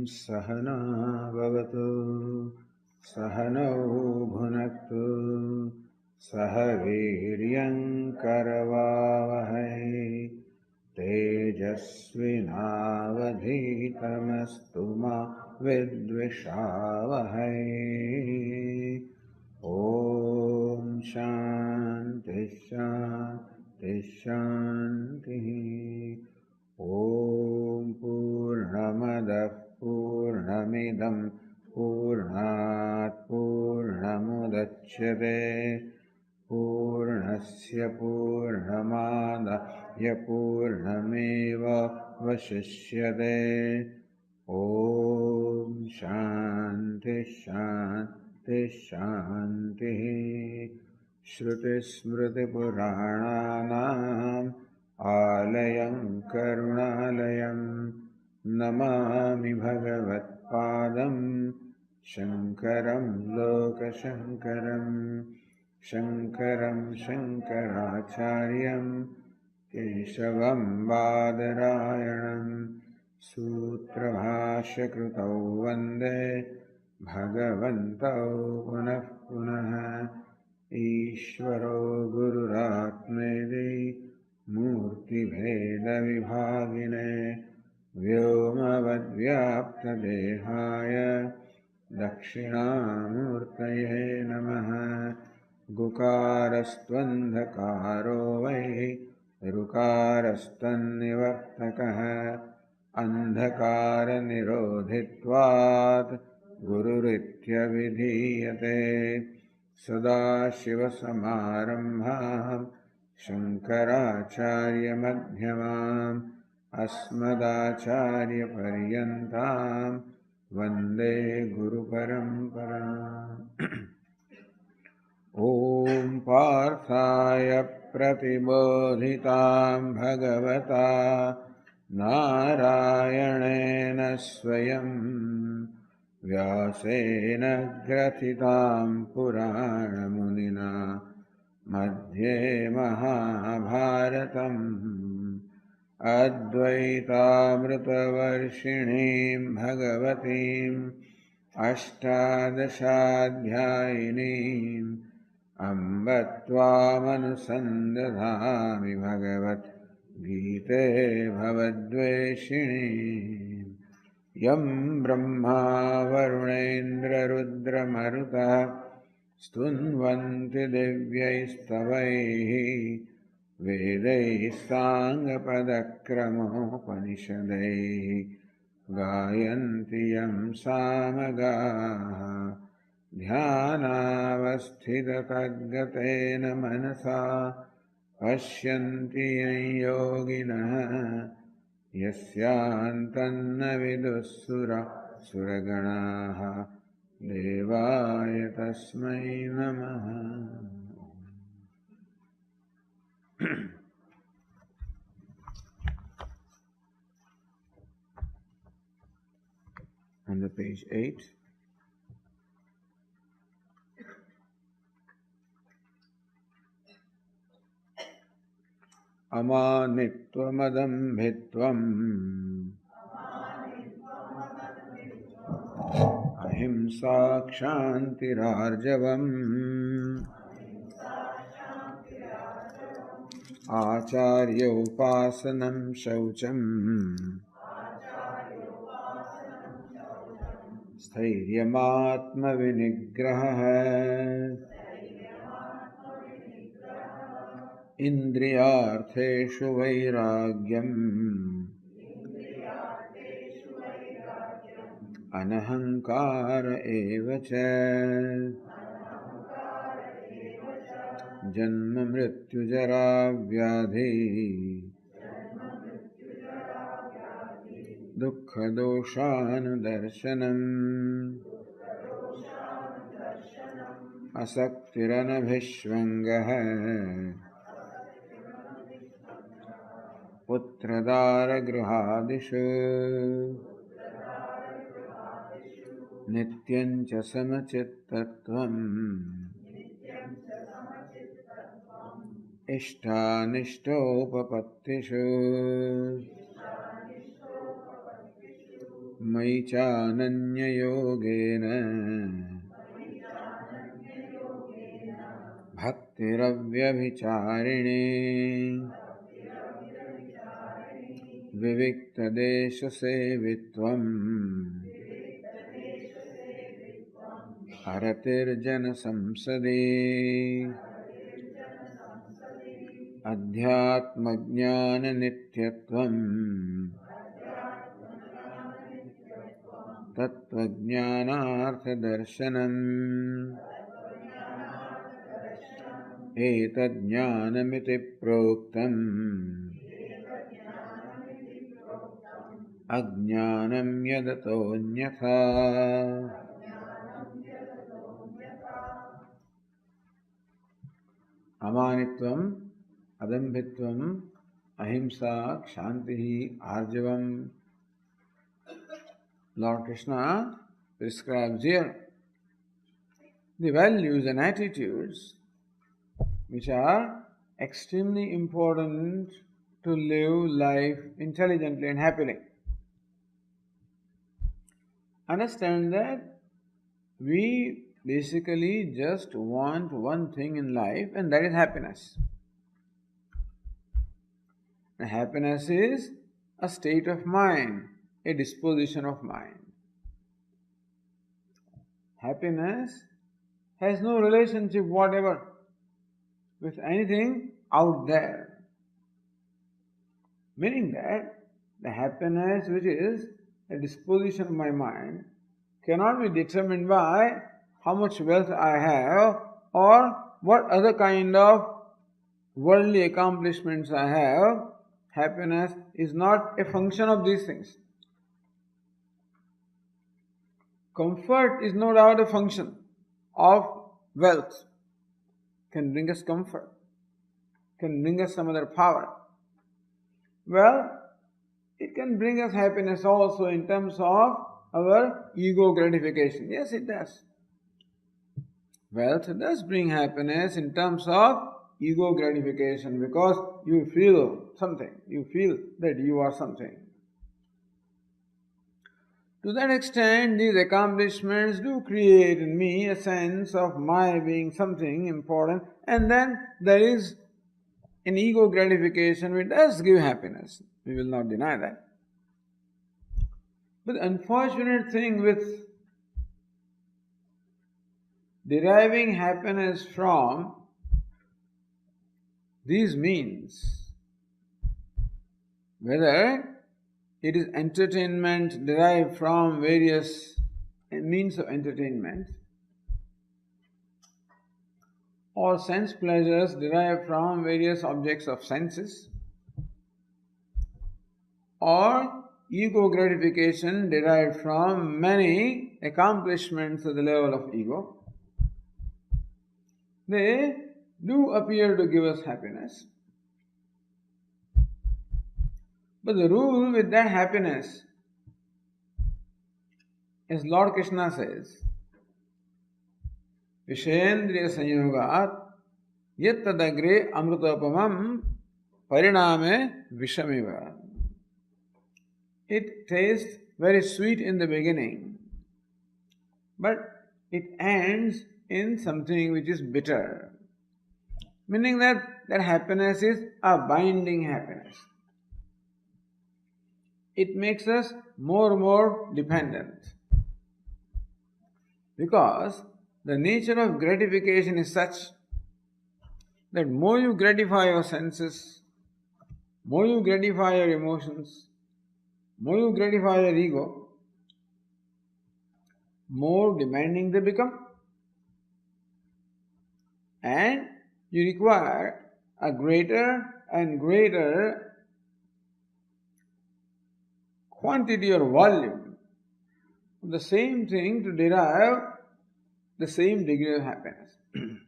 सहना भवतु सहनौ भुनक्तु सह वीर्यङ्करवावहै तेजस्विनावधीतमस्तु मा विद्विषावहै। ॐ शान्ति शान्ति शान्तिः। ॐ पूर्णमदः पूर्णमिदं पूर्णात् पूर्णमुदच्यते पूर्णस्य पूर्णमादाय पूर्णमेवावशिष्यते। ॐ शान्ति शान्ति शान्तिः। श्रुतिस्मृतिपुराणानाम् आलयं करुणालयं नमामि भगवत्पादं शङ्करं लोकशङ्करं शङ्करं शङ्कराचार्यं केशवं बादरायणं सूत्रभाष्यकृतौ वन्दे भगवन्तौ पुनः पुनः। ईश्वरो गुरुरात्मेति मूर्तिभेदविभागिने व्योमवद्व्याप्तदेहाय दक्षिणामूर्तये नमः। गुकारस्त्वन्धकारो वै ऋकारस्तन्निवर्तकः अन्धकारनिरोधित्वात् गुरुरित्यभिधीयते। सदाशिवसमारम्भां शङ्कराचार्यमध्यमाम् अस्मदाचार्यपर्यन्तां वन्दे गुरुपरम्पराम्। ॐ पार्थाय प्रतिबोधितां भगवता नारायणेन स्वयं व्यासेन ग्रथितां पुराणमुनिना मध्ये महाभारतम् अद्वैतामृतवर्षिणीं भगवतीम् अष्टादशाध्यायिनीम् अम्ब त्वामनुसन्दधामि भगवद्गीते भवद्वेषिणीम्। यं ब्रह्मा वरुणेन्द्ररुद्रमरुतः स्तुन्वन्ति दिव्यैस्तवैः वेदैः साङ्गपदक्रमोपनिषदैः गायन्ति यं सामगाः। ध्यानावस्थिततद्गतेन मनसा पश्यन्ति यं योगिनः यस्यान्तन्न विदुःसुरगणाः देवाय तस्मै नमः। On the page 8. अमानित्वमदम्भित्वम् अहिंसा क्षान्तिरार्जवम् आचार्योपासनं शौचम् स्थैर्यमात्मविनिग्रहः इन्द्रियार्थेषु वैराग्यम् अनहङ्कार एव च जन्म मृत्युजरा व्याधि दुःखदोषानुदर्शनम् असक्तिरनभिष्वङ्गः पुत्रदारगृहादिषु नित्यं च समचित्तत्वम् इष्टानिष्टोपपत्तिषु मयि चानन्ययोगेन भक्तिरव्यभिचारिणी विविक्तदेशसेवित्वम् हरतिर्जनसंसदि अध्यात्मज्ञाननित्यत्वम् तत्त्वज्ञानार्थदर्शनम् एतज्ज्ञानमिति प्रोक्तम् अज्ञानं यदतोऽन्यथा। अमानित्वम् अदम्भित्वम् अहिंसा क्षान्तिः आर्जवम्. Lord Krishna prescribes here the values and attitudes which are extremely important to live life intelligently and happily. Understand that we basically just want one thing in life, and that is happiness. And happiness is a state of mind, a disposition of mind. Happiness has no relationship whatever with anything out there. Meaning that the happiness which is a disposition of my mind cannot be determined by how much wealth I have or what other kind of worldly accomplishments I have. Happiness is not a function of these things. Comfort is no doubt a function of wealth. Can bring us comfort, can bring us some other power. Well, it can bring us happiness also in terms of our ego gratification. Yes, it does. Wealth does bring happiness in terms of ego gratification because you feel something. You feel that you are something. To that extent, these accomplishments do create in me a sense of my being something important, and then there is an ego gratification which does give happiness. We will not deny that. But the unfortunate thing with deriving happiness from these means, whether it is entertainment derived from various means of entertainment, or sense pleasures derived from various objects of senses, or ego gratification derived from many accomplishments at the level of ego, they do appear to give us happiness. But the rule with that happiness, as Lord Krishna says, Vishendriya sanyogat yattadagre amrutopamam pariname vishamiva. It tastes very sweet in the beginning, but it ends in something which is bitter. Meaning that happiness is a binding happiness. It makes us more and more dependent. Because the nature of gratification is such that more you gratify your senses, more you gratify your emotions, more you gratify your ego, more demanding they become. And you require a greater and greater quantity or volume of the same thing to derive the same degree of happiness. In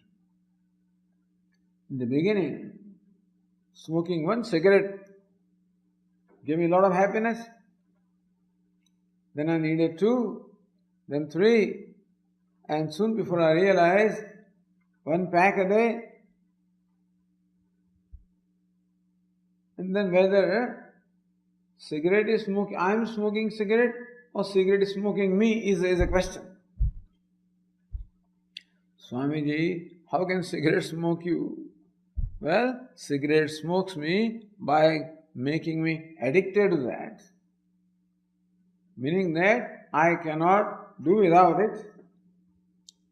the beginning, smoking one cigarette gave me a lot of happiness. Then I needed 2, then 3, and soon before I realized, 1 pack a day. And then whether cigarette is smoking, I am smoking cigarette or cigarette smoking me is a question. Swamiji, how can cigarette smoke you? Well, cigarette smokes me by making me addicted to that. Meaning that I cannot do without it.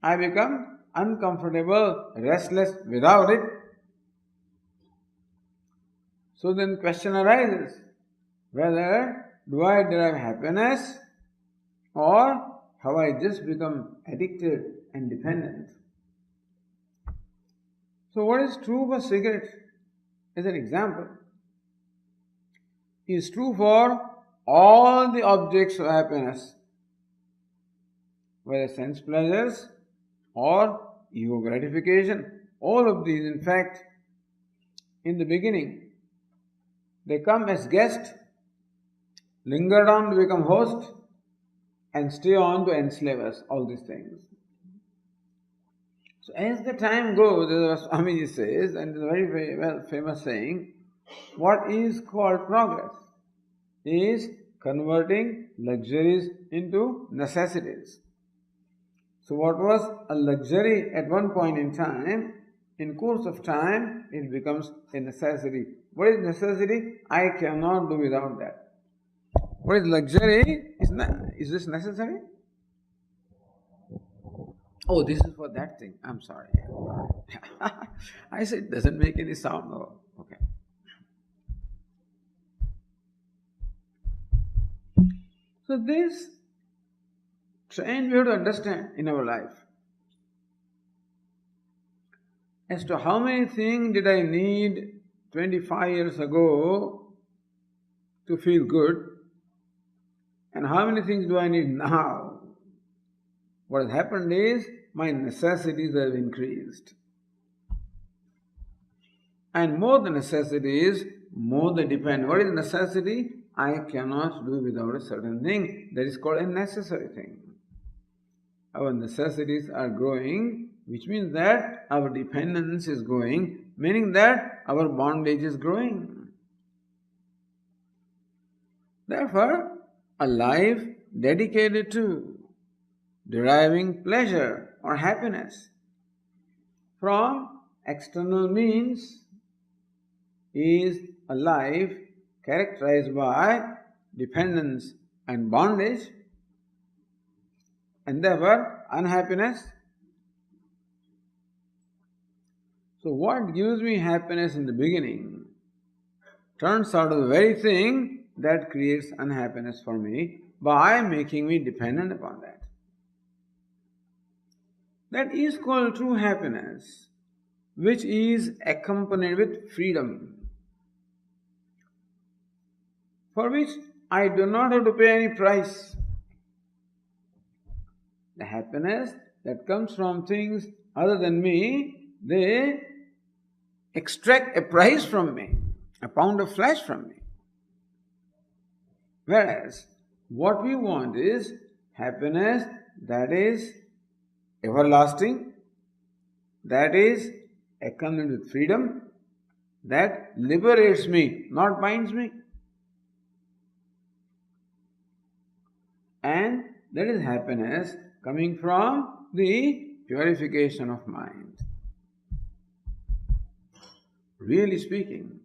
I become uncomfortable, restless without it. So then question arises, whether do I derive happiness or have I just become addicted and dependent? So what is true for cigarette as an example is true for all the objects of happiness, whether sense pleasures or ego gratification. All of these, in fact, in the beginning, they come as guests, linger down to become host, and stay on to enslave us, all these things. So as the time goes, as Swamiji says, and it's a very, very well famous saying, what is called progress is converting luxuries into necessities. So what was a luxury at one point in time, in course of time, it becomes a necessity. What is necessity? I cannot do without that. What is luxury? Is this necessary? Oh, this is for that thing. I'm sorry. I said it doesn't make any sound. Oh, okay. So this trend we have to understand in our life. As to how many things did I need 25 years ago to feel good, and how many things do I need now? What has happened is my necessities have increased. And more the necessities, more the depend. What is necessity? I cannot do without a certain thing. That is called a necessary thing. Our necessities are growing, which means that our dependence is growing, meaning that our bondage is growing. Therefore, a life dedicated to deriving pleasure or happiness from external means is a life characterized by dependence and bondage, and therefore unhappiness. So what gives me happiness in the beginning turns out to the very thing that creates unhappiness for me by making me dependent upon that. That is called true happiness, which is accompanied with freedom, for which I do not have to pay any price. The happiness that comes from things other than me, they extract a price from me, a pound of flesh from me. Whereas what we want is happiness that is everlasting, that is accompanied with freedom, that liberates me, not binds me. And that is happiness coming from the purification of mind. Really speaking,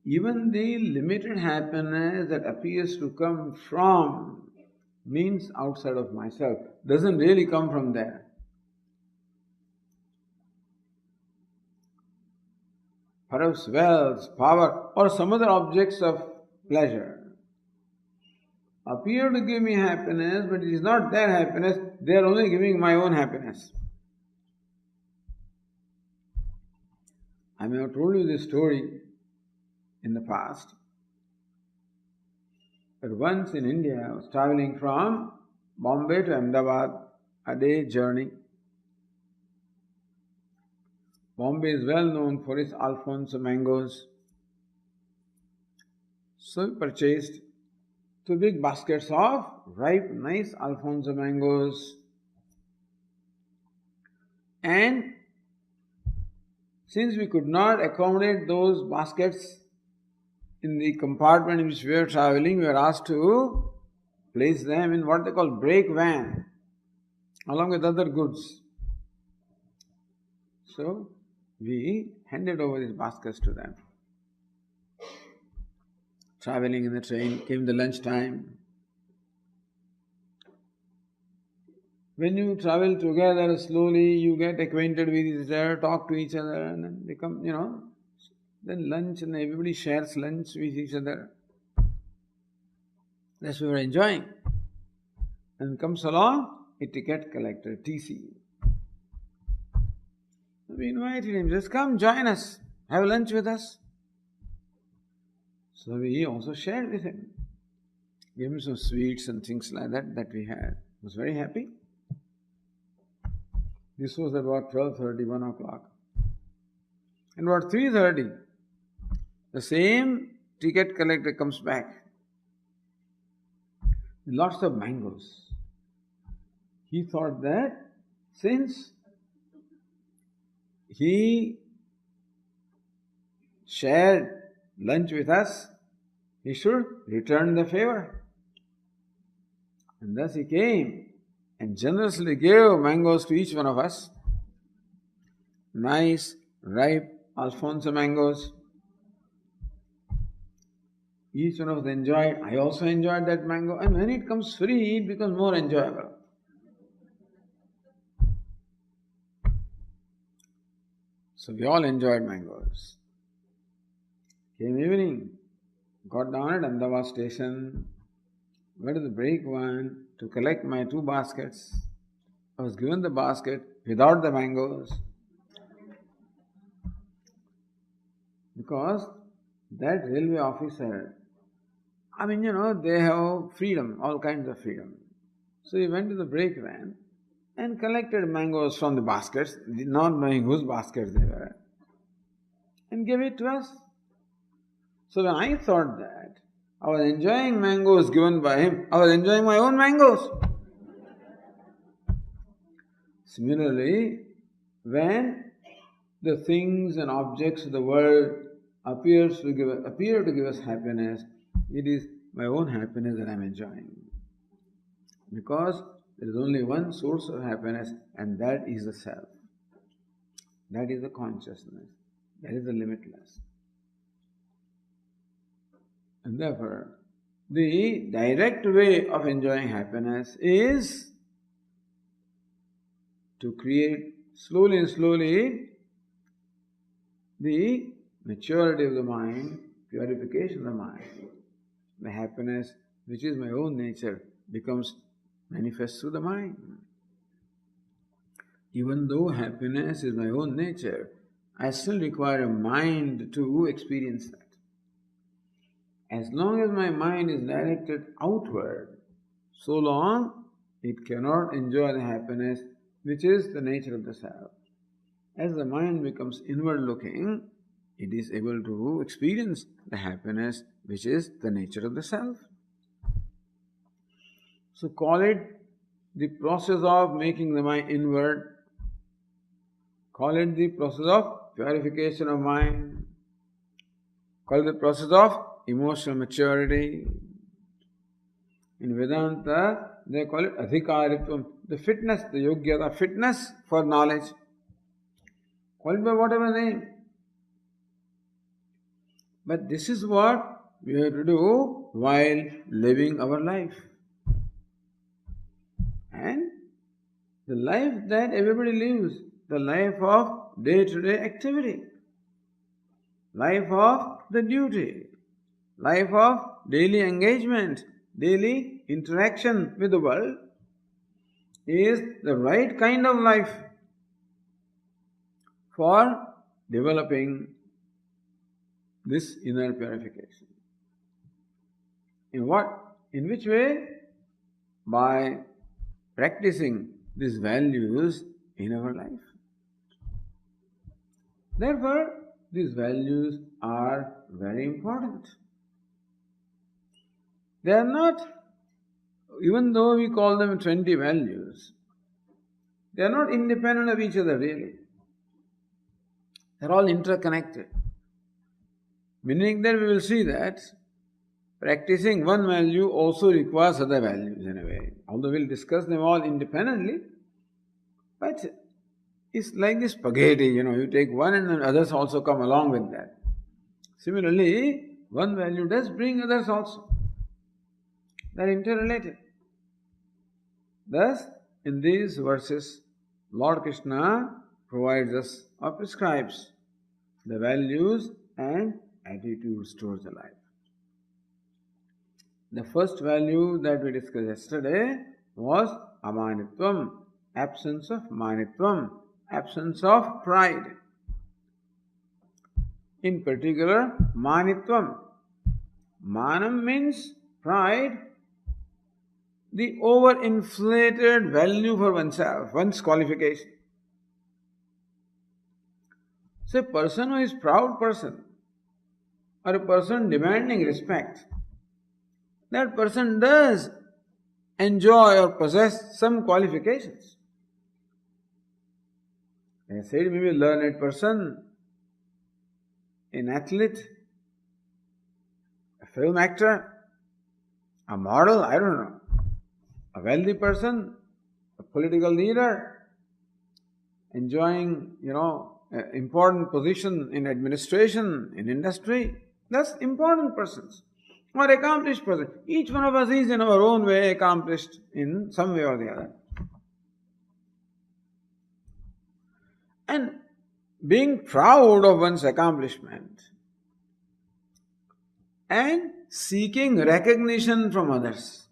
even the limited happiness that appears to come from means outside of myself doesn't really come from there. Perhaps wealth, power, or some other objects of pleasure appear to give me happiness, but it is not their happiness, they are only giving my own happiness. I may have told you this story in the past, but once in India I was traveling from Bombay to Ahmedabad, a day journey. Bombay is well known for its Alfonso mangoes. So we purchased 2 big baskets of ripe, nice Alfonso mangoes. And since we could not accommodate those baskets in the compartment in which we were traveling, we were asked to placed them in what they call break van, along with other goods. So we handed over these baskets to them. Traveling in the train, came the lunch time. When you travel together slowly, you get acquainted with each other, talk to each other, and then become, then lunch, and everybody shares lunch with each other. That's what we're enjoying. And comes along a ticket collector, TC. We invited him, just come join us, have lunch with us. So we also shared with him. Gave him some sweets and things like that we had. He was very happy. This was about 12:30, 1 o'clock. And about 3:30, the same ticket collector comes back. Lots of mangoes. He thought that since he shared lunch with us, he should return the favor. And thus he came and generously gave mangoes to each one of us. Nice, ripe Alfonso mangoes. Each one of us enjoyed. I also enjoyed that mango. And when it comes free, it becomes more enjoyable. So we all enjoyed mangoes. Came evening, got down at Ahmedabad station, went to the break van to collect my 2 baskets. I was given the basket without the mangoes. Because that railway officer, they have freedom, all kinds of freedom. So he went to the break van and collected mangoes from the baskets, not knowing whose baskets they were, and gave it to us. So when I thought that I was enjoying mangoes given by him, I was enjoying my own mangoes. Similarly, when the things and objects of the world appear to give us happiness, it is my own happiness that I am enjoying. Because there is only one source of happiness, and that is the self. That is the consciousness. That is the limitless. And therefore, the direct way of enjoying happiness is to create slowly and slowly the maturity of the mind, purification of the mind. The happiness, which is my own nature, becomes manifest through the mind. Even though happiness is my own nature, I still require a mind to experience that. As long as my mind is directed outward, so long it cannot enjoy the happiness which is the nature of the self. As the mind becomes inward looking, it is able to experience the happiness which is the nature of the self. So call it the process of making the mind inward. Call it the process of purification of mind. Call it the process of emotional maturity. In Vedanta, they call it adhikaritvam, the fitness, the yogyata, fitness for knowledge. Call it by whatever name. But this is what we have to do while living our life. And the life that everybody lives, the life of day-to-day activity, life of the duty, life of daily engagement, daily interaction with the world, is the right kind of life for developing this inner purification. In what? In which way? By practicing these values in our life. Therefore, these values are very important. They are not, even though we call them 20 values, they are not independent of each other really. They are all interconnected. Meaning that we will see that practicing one value also requires other values in a way. Although we'll discuss them all independently, but it's like this spaghetti, you take one and then others also come along with that. Similarly, one value does bring others also. They're interrelated. Thus, in these verses, Lord Krishna provides us or prescribes the values and attitudes towards the life. The first value that we discussed yesterday was amanitvam, absence of manitvam, absence of pride. In particular, manitvam. Manam means pride, the overinflated value for oneself, one's qualification. So a person who is proud person, or a person demanding respect, that person does enjoy or possess some qualifications. I said maybe a learned person, an athlete, a film actor, a model, I don't know, a wealthy person, a political leader, enjoying, important position in administration, in industry. That's important persons. Or accomplished person. Each one of us is in our own way accomplished in some way or the other. And being proud of one's accomplishment and seeking recognition from others.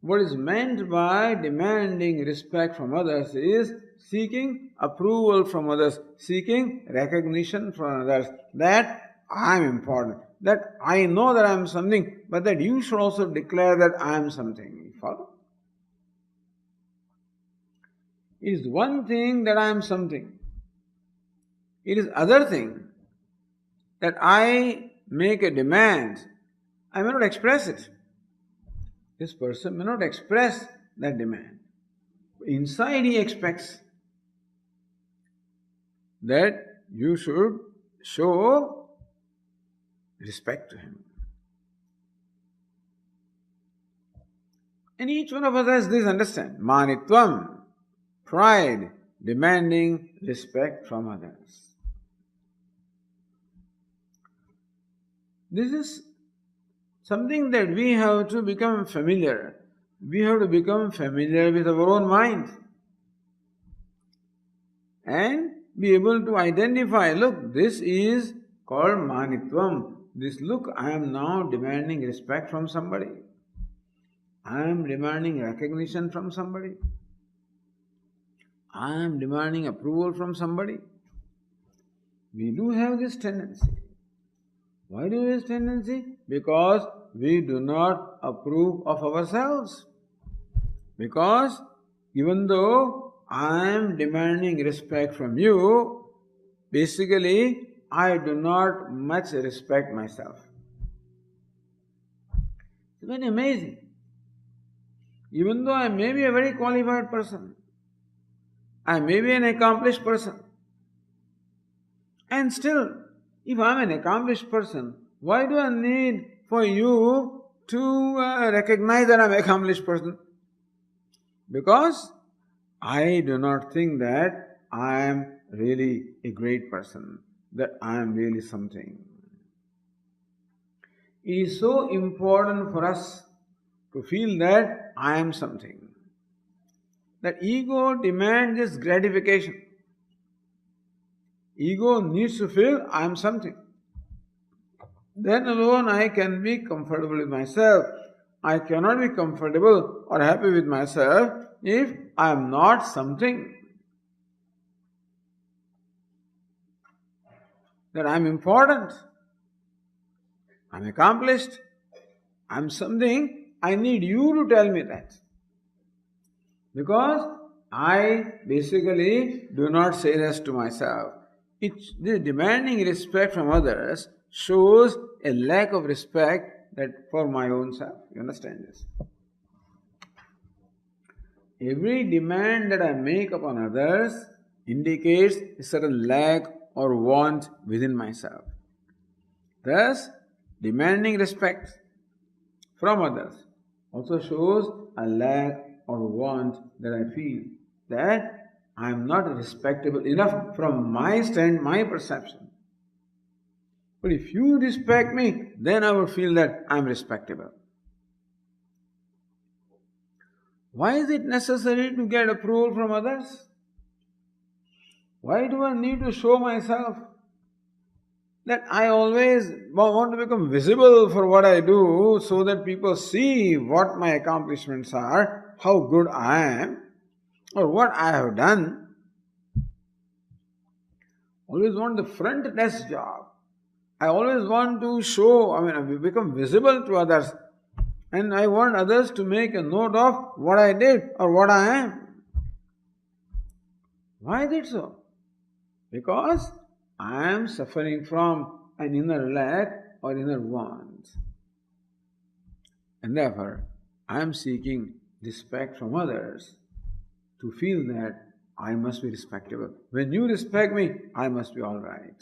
What is meant by demanding respect from others is seeking approval from others, seeking recognition from others, that I am important, that I know that I am something, but that you should also declare that I am something. You follow? It is one thing that I am something. It is other thing that I make a demand. I may not express it. This person may not express that demand. Inside he expects that you should show respect to him. And each one of us has this understand. Manitvam, pride, demanding respect from others. This is something that we have to become familiar. We have to become familiar with our own mind. And be able to identify, look, this is called manitvam. This, look, I am now demanding respect from somebody. I am demanding recognition from somebody. I am demanding approval from somebody. We do have this tendency. Why do we have this tendency? Because we do not approve of ourselves. Because even though I am demanding respect from you, basically I do not much respect myself. It's very amazing. Even though I may be a very qualified person, I may be an accomplished person, and still, if I am an accomplished person, why do I need for you to recognize that I am an accomplished person? Because I do not think that I am really a great person, that I am really something. It is so important for us to feel that I am something. That ego demands this gratification. Ego needs to feel I am something. Then alone I can be comfortable with myself. I cannot be comfortable or happy with myself if I am not something. That I am important, I am accomplished, I am something, I need you to tell me that. Because I basically do not say this to myself. The demanding respect from others shows a lack of respect that for my own self. You understand this? Every demand that I make upon others indicates a certain lack or want within myself. Thus, demanding respect from others also shows a lack or want that I feel that I am not respectable enough from my perception. But if you respect me, then I will feel that I am respectable. Why is it necessary to get approval from others? Why do I need to show myself? That I always want to become visible for what I do so that people see what my accomplishments are, how good I am, or what I have done. Always want the front desk job. I always want to show, I become visible to others. And I want others to make a note of what I did or what I am. Why is it so? Because I am suffering from an inner lack or inner want. And therefore, I am seeking respect from others to feel that I must be respectable. When you respect me, I must be all right.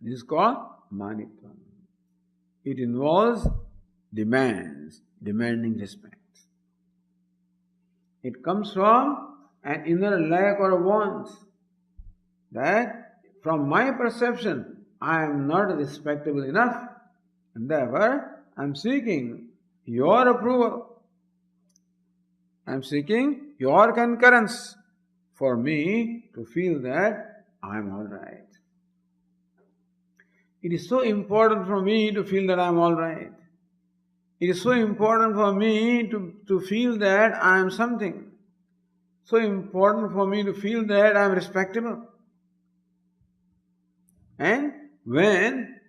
This is called manitvam. It involves demanding respect. It comes from an inner lack or a want. That from my perception, I am not respectable enough, and therefore I am seeking your approval. I am seeking your concurrence for me to feel that I am all right. It is so important for me to feel that I am all right. It is so important for me to feel that I am something. So important for me to feel that I am respectable. And when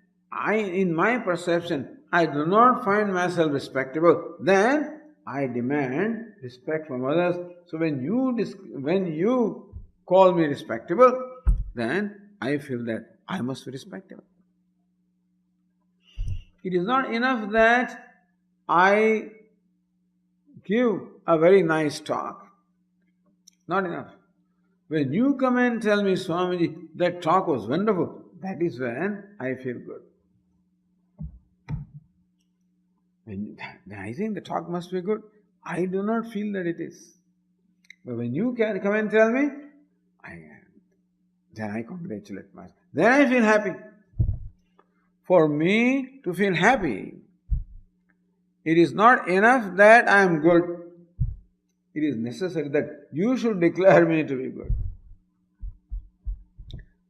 in my perception, I do not find myself respectable, then I demand respect from others. So when you call me respectable, then I feel that I must be respectable. It is not enough that I give a very nice talk. Not enough. When you come and tell me, Swamiji, that talk was wonderful, that is when I feel good. I think the talk must be good. I do not feel that it is. But when you can come and tell me, then I congratulate myself. Then I feel happy. For me to feel happy, it is not enough that I am good. It is necessary that you should declare me to be good.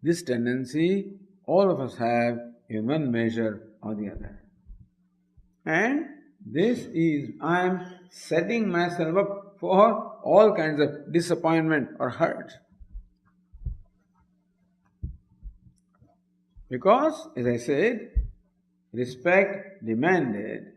This tendency all of us have in one measure or the other. And this is, I am setting myself up for all kinds of disappointment or hurt. Because, as I said, respect demanded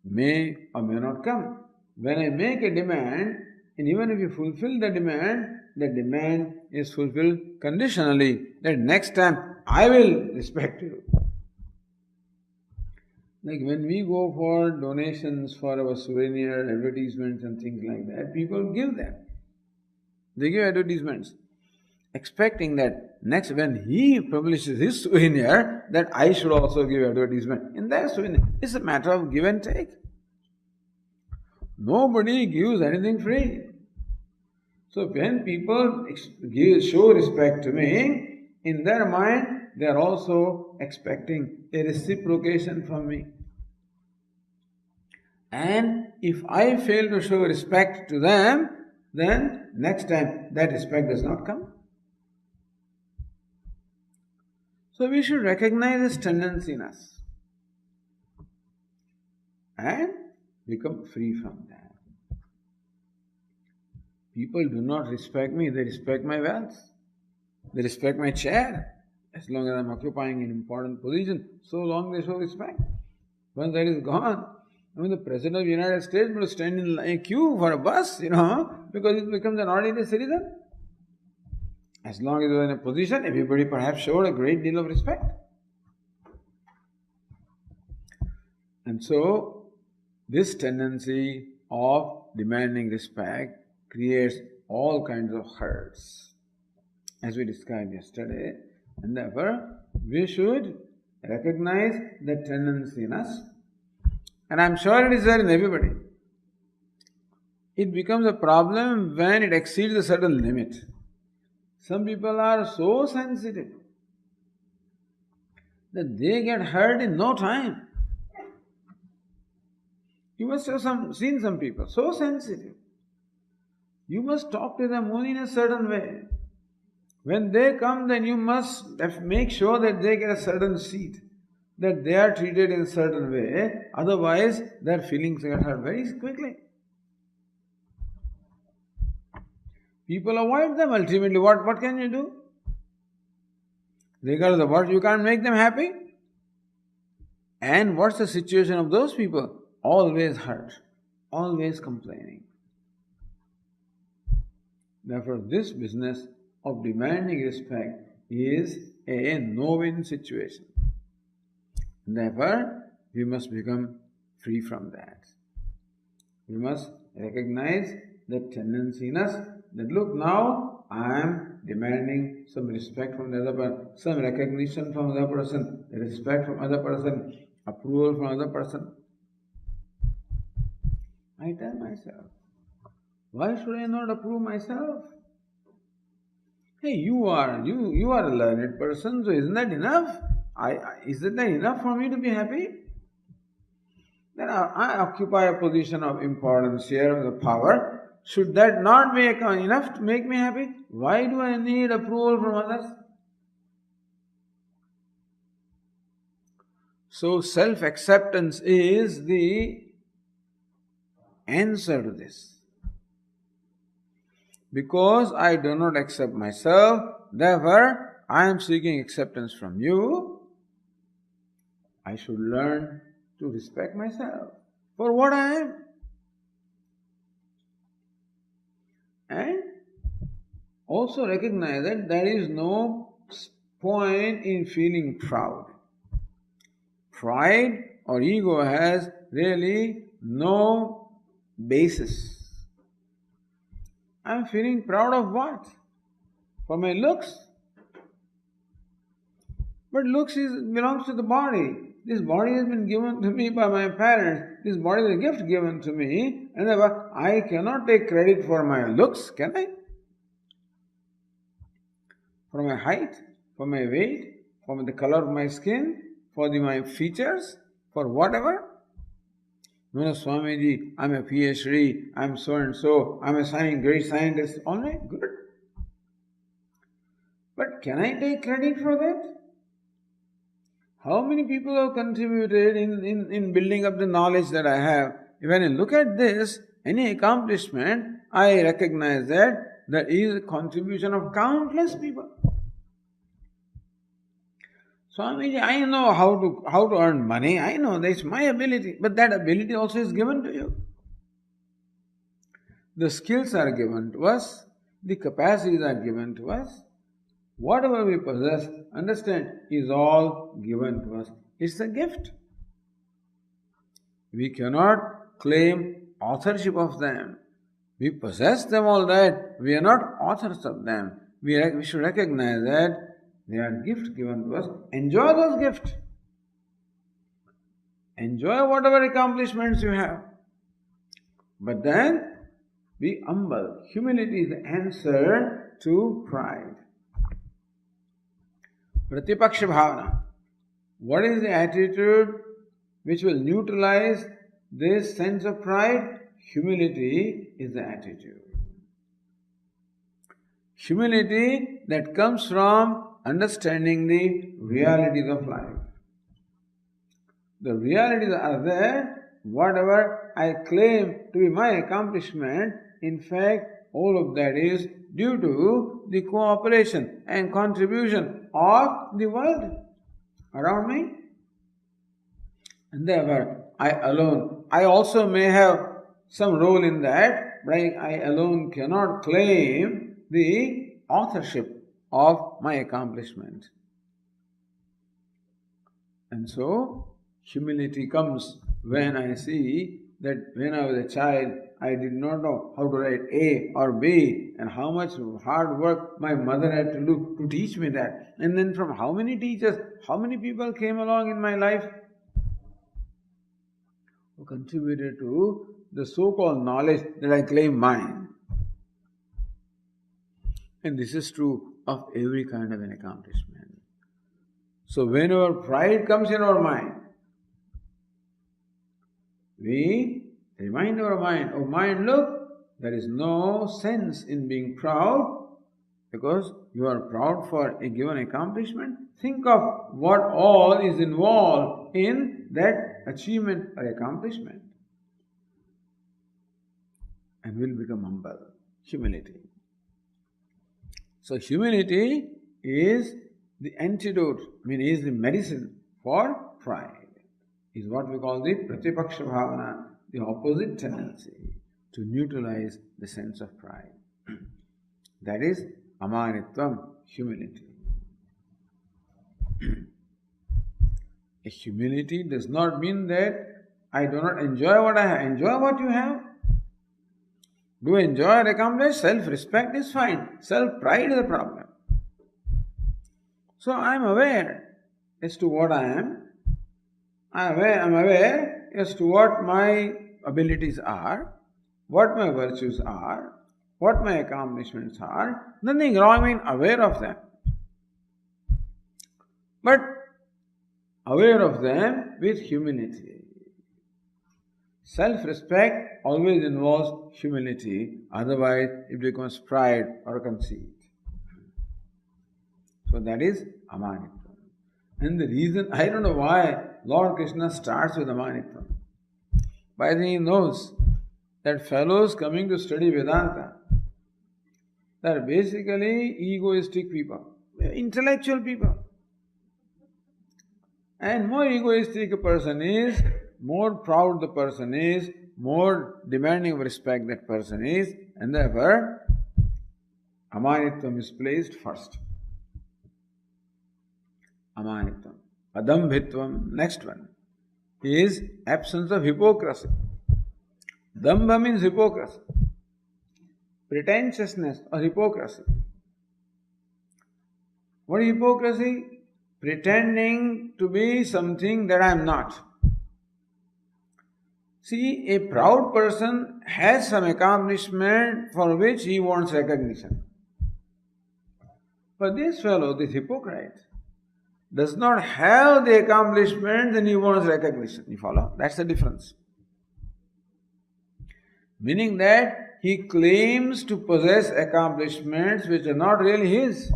may or may not come. When I make a demand, and even if you fulfill the demand is fulfilled conditionally, that next time I will respect you. Like when we go for donations for our souvenir advertisements and things like that, people give them. They give advertisements, expecting that next when he publishes his souvenir, that I should also give advertisement in their souvenir. It's a matter of give and take. Nobody gives anything free. So when people show respect to me, in their mind, they are also expecting a reciprocation from me. And if I fail to show respect to them, then next time that respect does not come. So we should recognize this tendency in us and become free from that. People do not respect me, they respect my wealth. They respect my chair. As long as I am occupying an important position, so long they show respect. Once that is gone, the President of the United States will stand in a queue for a bus, because it becomes an ordinary citizen. As long as you are in a position, everybody perhaps showed a great deal of respect. And so, this tendency of demanding respect creates all kinds of hurts, as we described yesterday. And therefore, we should recognize the tendency in us And I'm sure it is there in everybody. It becomes a problem when it exceeds a certain limit. Some people are so sensitive that they get hurt in no time. You must have seen some people so sensitive. You must talk to them only in a certain way. When they come, then you must make sure that they get a certain seat, that they are treated in a certain way. Otherwise, their feelings get hurt very quickly. People avoid them ultimately. What can you do? Regardless of what, you can't make them happy. And what's the situation of those people? Always hurt, always complaining. Therefore, this business of demanding respect is a no-win situation. Therefore, we must become free from that. We must recognize that tendency in us that look, now I am demanding some respect from the other person, some recognition from the other person, respect from other person, approval from other person. I tell myself, why should I not approve myself? Hey, you are a learned person, so isn't that enough? Isn't that enough for me to be happy? Then I occupy a position of importance here, of power. Should that not be enough to make me happy? Why do I need approval from others? So self-acceptance is the answer to this. Because I do not accept myself, therefore I am seeking acceptance from you. I should learn to respect myself for what I am. And also recognize that there is no point in feeling proud. Pride or ego has really no basis. I am feeling proud of what? For my looks? But looks belongs to the body. This body has been given to me by my parents. This body is a gift given to me. And therefore, I cannot take credit for my looks, can I? For my height, for my weight, for the color of my skin, for my features, for whatever. No, Swamiji, I'm a PhD, I'm so and so, I'm a great scientist. All right, good. But can I take credit for that? How many people have contributed in building up the knowledge that I have? When I look at this, any accomplishment, I recognize that there is a contribution of countless people. Swamiji, I know how to earn money. I know that's my ability. But that ability also is given to you. The skills are given to us. The capacities are given to us. Whatever we possess, understand, is all given to us. It's a gift. We cannot claim authorship of them. We possess them all right. We are not authors of them. We should recognize that they are gifts given to us. Enjoy those gifts. Enjoy whatever accomplishments you have. But then, be humble. Humility is the answer to pride. Pratipaksha bhavana. What is the attitude which will neutralize this sense of pride? Humility is the attitude. Humility that comes from understanding the realities of life. The realities are there. Whatever I claim to be my accomplishment, in fact, all of that is due to the cooperation and contribution of the world around me. And therefore, I also may have some role in that, but I alone cannot claim the authorship of my accomplishment. And so, humility comes when I see that when I was a child, I did not know how to write A or B and how much hard work my mother had to do to teach me that. And then from how many teachers, how many people came along in my life? who contributed to the so-called knowledge that I claim mine. And this is true of every kind of an accomplishment. So whenever pride comes in our mind, we remind our mind, oh mind, look, there is no sense in being proud because you are proud for a given accomplishment. Think of what all is involved in that achievement or accomplishment. And will become humble. Humility. So humility is the antidote, is the medicine for pride. Is what we call the pratipaksha bhavana, the opposite tendency to neutralize the sense of pride. That is amanitvam, humility. A humility does not mean that I do not enjoy what I have. Enjoy what you have. Do enjoy or accomplish? Self-respect is fine. Self-pride is a problem. So I am aware as to what I am. I am aware as to what my abilities are, what my virtues are, what my accomplishments are. Nothing wrong in aware of them. But aware of them with humility. Self-respect always involves humility, otherwise it becomes pride or conceit. So that is amanitvam. And the reason, I don't know why Lord Krishna starts with amanitvam. But I think he knows that fellows coming to study Vedanta, they are basically egoistic people, intellectual people. And more egoistic a person is, more proud the person is, more demanding of respect that person is, and therefore amanitvam is placed first. Amanitvam. Adambhitvam, next one, is absence of hypocrisy. Dambha means hypocrisy. Pretentiousness or hypocrisy. What is hypocrisy? Pretending to be something that I am not. See, a proud person has some accomplishment for which he wants recognition. But this fellow, this hypocrite, does not have the accomplishment, then he wants recognition. You follow? That's the difference. Meaning that he claims to possess accomplishments which are not really his.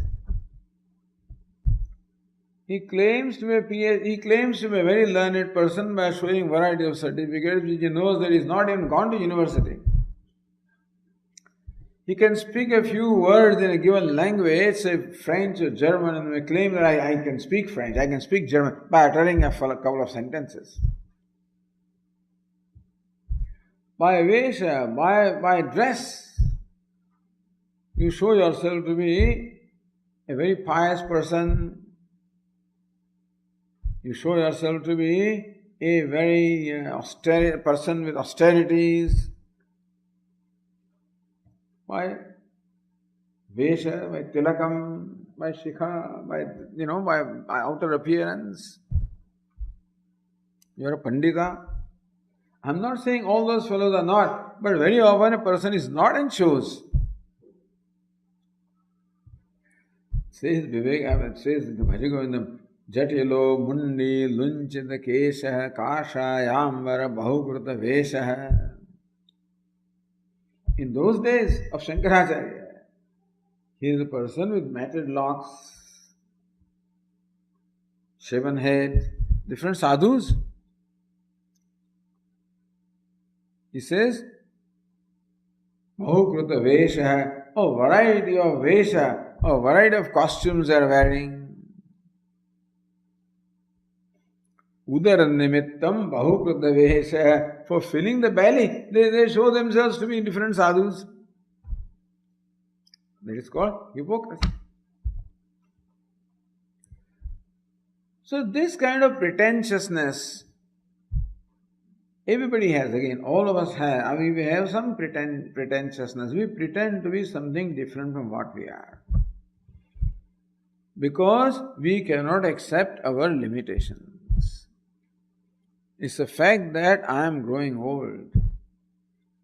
He claims to be a very learned person by showing variety of certificates which he knows that he has not even gone to university. He can speak a few words in a given language, say French or German, and may claim that I can speak French, I can speak German by uttering a couple of sentences. By vesha, by dress, you show yourself to be a very pious person. You show yourself to be a very austere person with austerities. By vesha, by tilakam, by shikha, by outer appearance. You are a pandita. I am not saying all those fellows are not, but very often a person is not in shoes. Says Vivek, says the Bhajagovindam, Jatilo mundi lunchita kesha kasha yambara bahukrita vesha. In those days of Shankaracharya, he is a person with matted locks, shaven head, different sadhus. He says, bahukrita vesha, a variety of vesha, a variety of costumes they are wearing. Udara nimittam bahukrita vesha, for filling the belly, they show themselves to be different sadhus. That is called hypocrisy. So this kind of pretentiousness, everybody has, again, all of us have. We have some pretentiousness. We pretend to be something different from what we are. Because we cannot accept our limitations. It's the fact that I am growing old.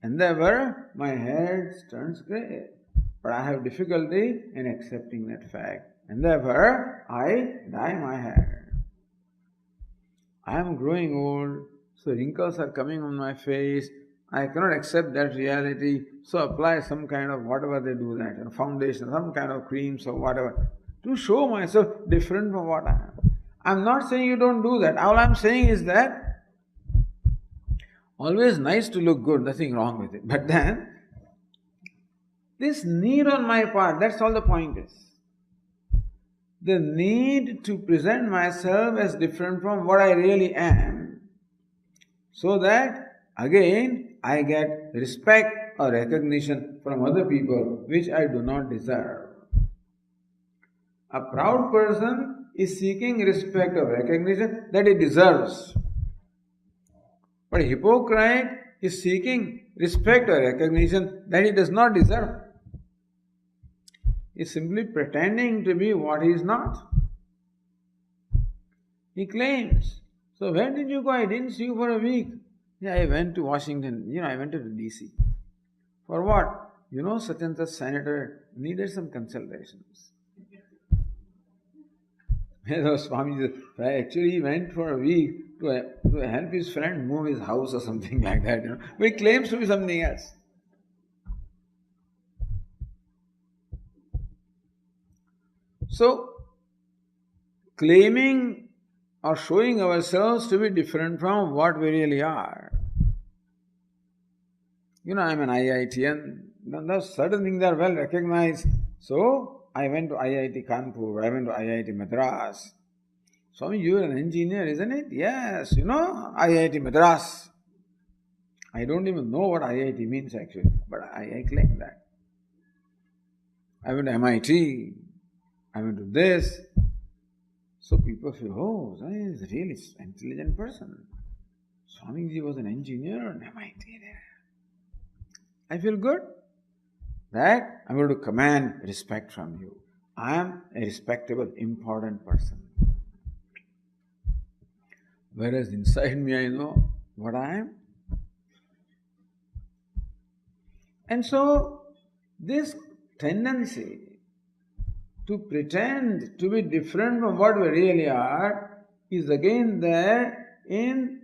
And therefore, my hair turns grey. But I have difficulty in accepting that fact. And therefore, I dye my hair. I am growing old, so wrinkles are coming on my face. I cannot accept that reality, so apply some kind of whatever they do that, foundation, some kind of creams or whatever, to show myself different from what I am. I'm not saying you don't do that. All I'm saying is that always nice to look good, nothing wrong with it. But then, this need on my part, that's all the point is. The need to present myself as different from what I really am, so that again I get respect or recognition from other people which I do not deserve. A proud person is seeking respect or recognition that he deserves. But a hypocrite is seeking respect or recognition that he does not deserve. He is simply pretending to be what he is not. He claims, so where did you go? I didn't see you for a week. Yeah, I went to Washington, I went to DC. For what? Such and such senator needed some consultations. Swami actually he went for a week to help his friend move his house or something like that. But he claims to be something else. So, claiming or showing ourselves to be different from what we really are. I'm an IITian. Those certain things are well recognized. So, I went to IIT Kanpur, I went to IIT Madras. Swami, you are an engineer, isn't it? Yes, IIT Madras. I don't even know what IIT means actually, but I claim that. I went to MIT, I went to this. So people feel, oh, he is a really intelligent person. Swamiji was an engineer and MIT there. I feel good that I'm going to command respect from you. I am a respectable, important person. Whereas inside me I know what I am. And so this tendency to pretend to be different from what we really are is again there in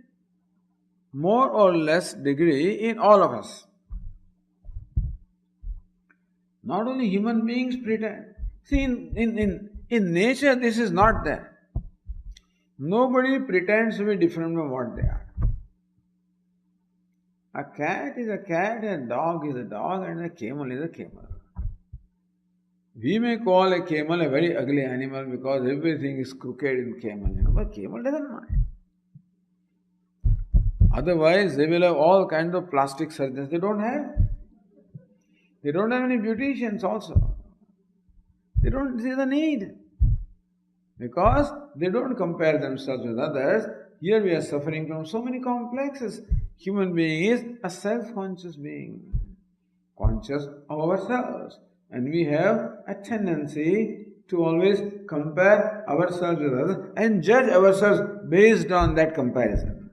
more or less degree in all of us. Not only human beings pretend. See, in nature this is not there. Nobody pretends to be different from what they are. A cat is a cat, a dog is a dog, and a camel is a camel. We may call a camel a very ugly animal because everything is crooked in camel, but camel doesn't mind. Otherwise, they will have all kinds of plastic surgeons. They don't have. They don't have any beauticians also. They don't see the need. Because they don't compare themselves with others. Here we are suffering from so many complexes. Human being is a self-conscious being, conscious of ourselves. And we have a tendency to always compare ourselves with others and judge ourselves based on that comparison.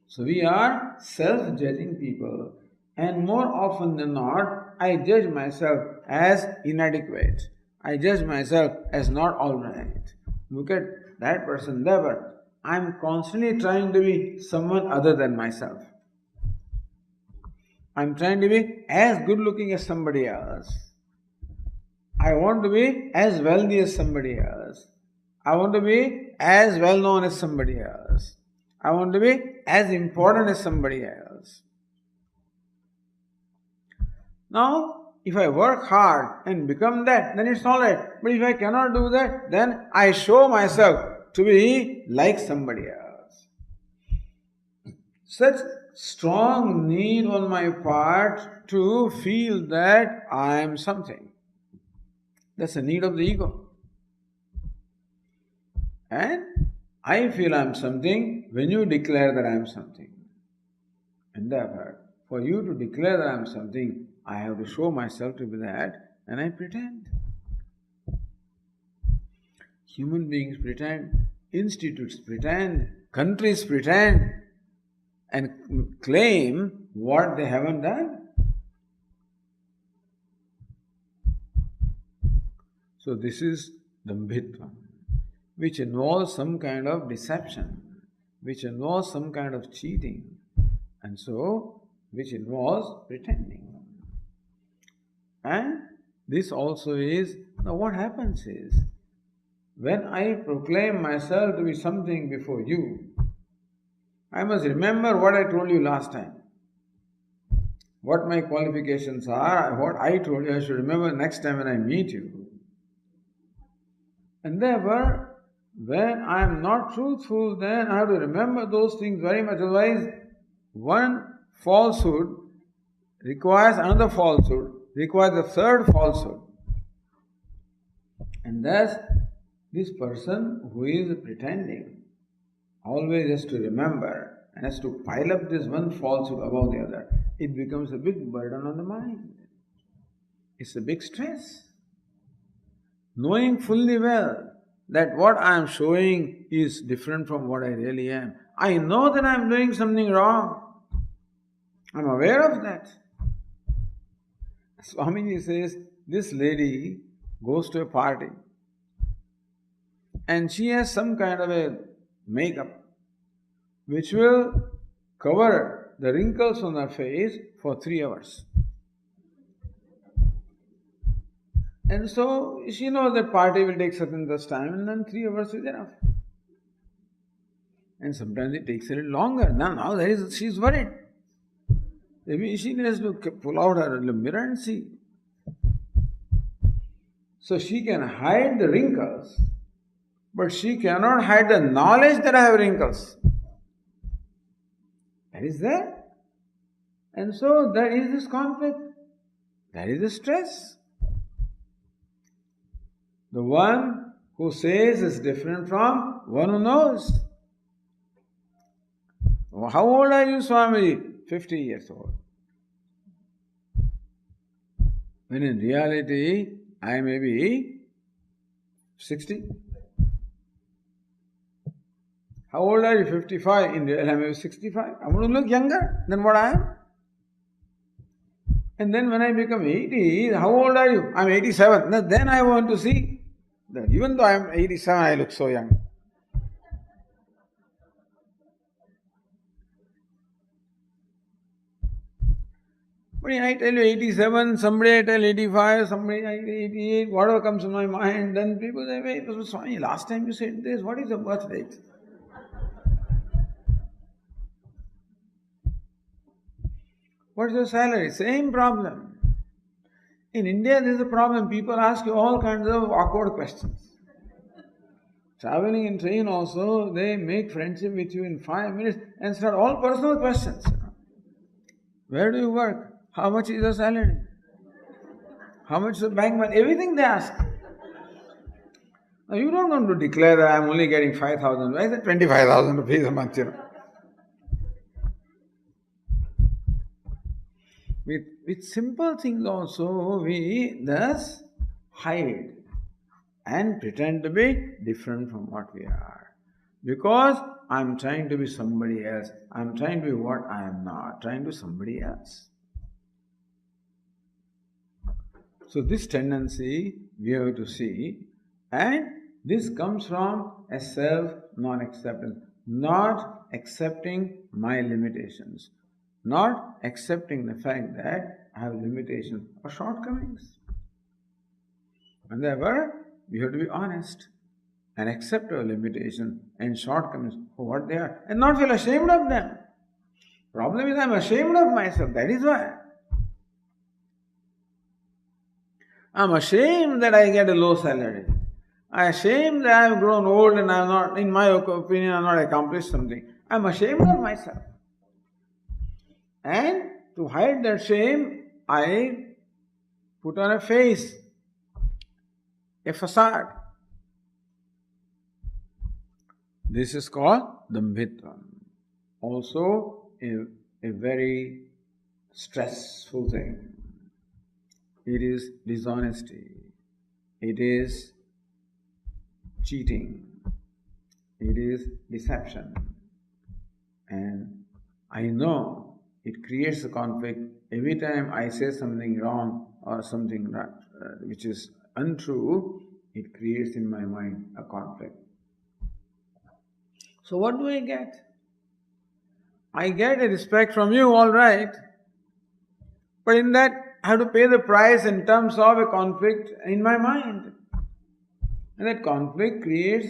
So we are self-judging people. And more often than not, I judge myself as inadequate. I judge myself as not alright. Look at that person there. I'm constantly trying to be someone other than myself. I'm trying to be as good looking as somebody else. I want to be as wealthy as somebody else. I want to be as well known as somebody else. I want to be as important as somebody else. Now, if I work hard and become that, then it's alright. But if I cannot do that, then I show myself to be like somebody else. Such strong need on my part to feel that I am something. That's a need of the ego. And I feel I am something when you declare that I am something. And therefore, for you to declare that I am something, I have to show myself to be that, and I pretend. Human beings pretend, institutes pretend, Countries pretend and claim what they haven't done. So this is Dambhitva, which involves some kind of deception, which involves some kind of cheating, and so which involves pretending. And this also is, now what happens is, when I proclaim myself to be something before you, I must remember what I told you last time. What my qualifications are, what I told you, I should remember next time when I meet you. And therefore, when I am not truthful, then I have to remember those things very much. Otherwise, one falsehood requires another falsehood, requires a third falsehood. And thus, this person who is pretending always has to remember and has to pile up this one falsehood above the other. It becomes a big burden on the mind. It's a big stress. Knowing fully well that what I am showing is different from what I really am. I know that I am doing something wrong. I am aware of that. Swamiji says, this lady goes to a party and she has some kind of a makeup which will cover the wrinkles on her face for 3 hours. And so she knows that party will take certain time and then 3 hours is enough. And sometimes it takes a little longer. Now she's worried. Maybe she has to pull out her mirror and see. So she can hide the wrinkles, but she cannot hide the knowledge that I have wrinkles. That is there. And so there is this conflict. There is this stress. The one who says is different from one who knows. How old are you, Swami? 50 years old. When in reality, I may be 60. How old are you? 55. In reality, I may be 65. I want to look younger than what I am. And then when I become 80, how old are you? I'm 87. Now then I want to see that even though I am 87, I look so young. But I tell you 87, somebody I tell 85, somebody I tell 88, whatever comes to my mind, then people say, wait, Swami, last time you said this, what is your birth date? What's your salary? Same problem. In India, there is a problem. People ask you all kinds of awkward questions. Traveling in train also, they make friendship with you in 5 minutes and start all personal questions. Where do you work? How much is your salary? How much is the bank money? Everything they ask. Now you don't want to declare that I am only getting 5,000. Why is it 25,000 rupees a month? With simple things also, we thus hide and pretend to be different from what we are. Because I am trying to be somebody else. I am trying to be what I am not. Trying to be somebody else. So this tendency we have to see, and this comes from a self-non-acceptance. Not accepting my limitations. Not accepting the fact that I have limitations or shortcomings. And therefore, we have to be honest and accept our limitations and shortcomings for what they are and not feel ashamed of them. Problem is I am ashamed of myself. That is why. I am ashamed that I get a low salary. I am ashamed that I have grown old and I have not, in my opinion, I have not accomplished something. I am ashamed of myself. And to hide that shame, I put on a face, a facade. This is called Dambhitva. Also a very stressful thing. It is dishonesty. It is cheating. It is deception. And I know it creates a conflict every time I say something wrong or something which is untrue. It creates in my mind a conflict. So what do I get? I get a respect from you, all right. But in that, I have to pay the price in terms of a conflict in my mind. And that conflict creates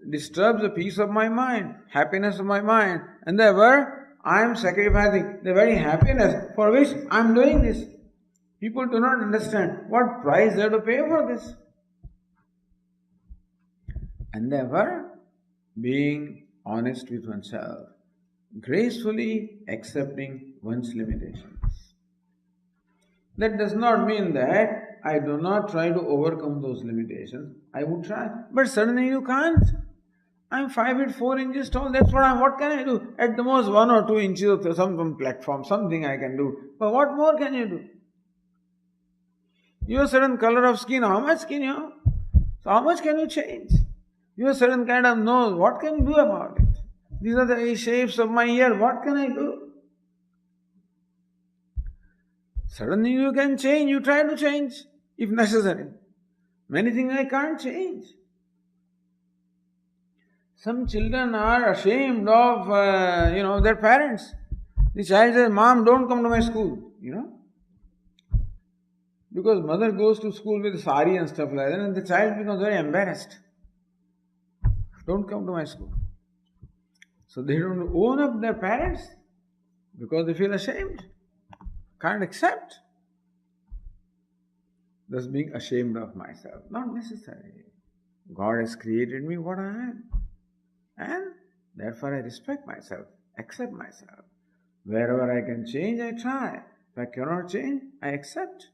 disturbs the peace of my mind, happiness of my mind. And therefore, I am sacrificing the very happiness for which I am doing this. People do not understand what price they have to pay for this. And therefore, being honest with oneself, gracefully accepting one's limitations. That does not mean that I do not try to overcome those limitations. I would try, but suddenly you can't. I'm 5 feet 4 inches tall. That's what I'm. What can I do? At the most 1 or 2 inches of some platform, something I can do. But what more can you do? You have a certain color of skin. How much skin you have? So how much can you change? You have a certain kind of nose. What can you do about it? These are the shapes of my ear. What can I do? Suddenly you can change. You try to change if necessary. Many things I can't change. Some children are ashamed of their parents. The child says, "Mom, don't come to my school." Because mother goes to school with sari and stuff like that, and the child becomes very embarrassed. Don't come to my school. So they don't own up their parents because they feel ashamed, can't accept. Thus being ashamed of myself. Not necessary. God has created me what I am. And therefore I respect myself, accept myself. Wherever I can change, I try. If I cannot change, I accept.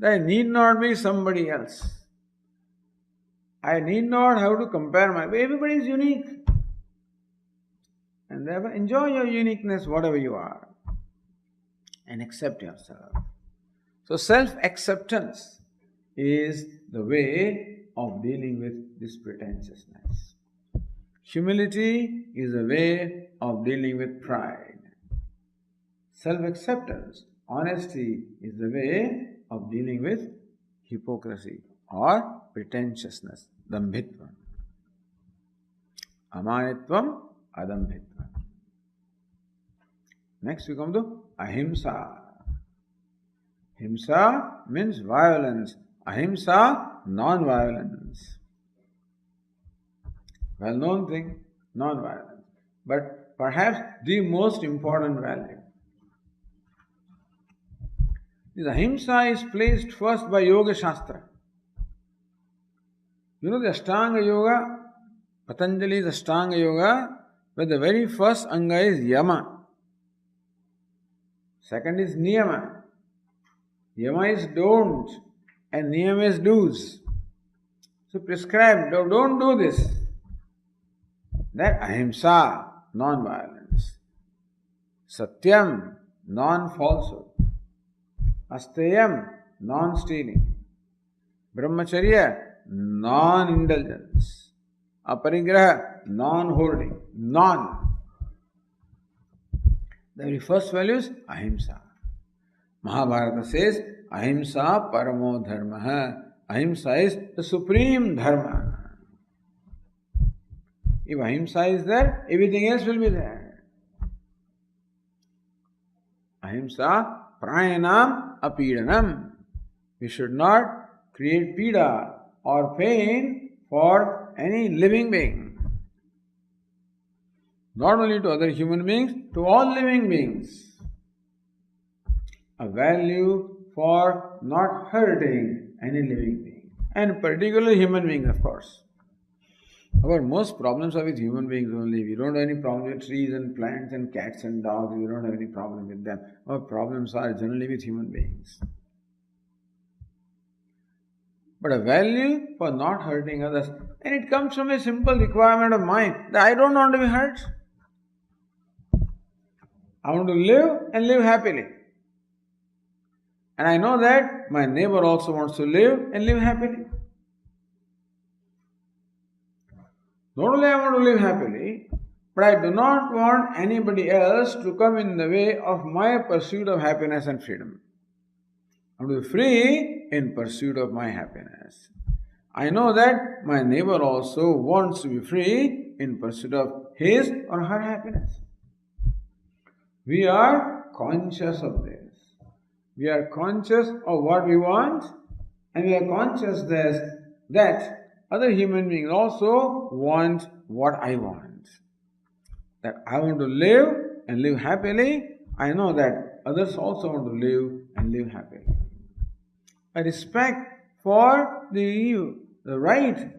I need not be somebody else. I need not have to compare everybody is unique. And therefore enjoy your uniqueness, whatever you are. And accept yourself. So self-acceptance is the way of dealing with this pretentiousness. Humility is the way of dealing with pride. Self-acceptance, honesty is the way of dealing with hypocrisy or pretentiousness, dambhitvam. Amanitvam, adambhitvam. Next we come to ahimsa. Himsa means violence. Ahimsa, non-violence. Well-known thing, non-violence. But perhaps the most important value. This ahimsa is placed first by Yoga Shastra. The Ashtanga Yoga, Patanjali's Ashtanga Yoga, where the very first anga is yama. Second is niyama. Yama is don't and niyama is do's. So prescribed, don't do this. That ahimsa, non-violence. Satyam, non-falsehood. Asteyam, non-stealing. Brahmacharya, non-indulgence. Aparigraha, non-holding. Non. The very first value is ahimsa. Mahabharata says, ahimsa paramo dharma. Ahimsa is the supreme dharma. If ahimsa is there, everything else will be there. Ahimsa prayanam apidanam. We should not create pida or pain for any living being. Not only to other human beings, to all living beings. A value for not hurting any living being. And particularly human beings, of course. Our most problems are with human beings only. We don't have any problem with trees and plants and cats and dogs. We don't have any problem with them. Our problems are generally with human beings. But a value for not hurting others. And it comes from a simple requirement of mine that I don't want to be hurt. I want to live and live happily. And I know that my neighbor also wants to live and live happily. Not only I want to live happily, But I do not want anybody else to come in the way of my pursuit of happiness and freedom. I want to be free in pursuit of my happiness. I know that my neighbor also wants to be free in pursuit of his or her happiness. We are conscious of this. We are conscious of what we want, and we are conscious that other human beings also want what I want. That I want to live and live happily. I know that others also want to live and live happily. I respect for the right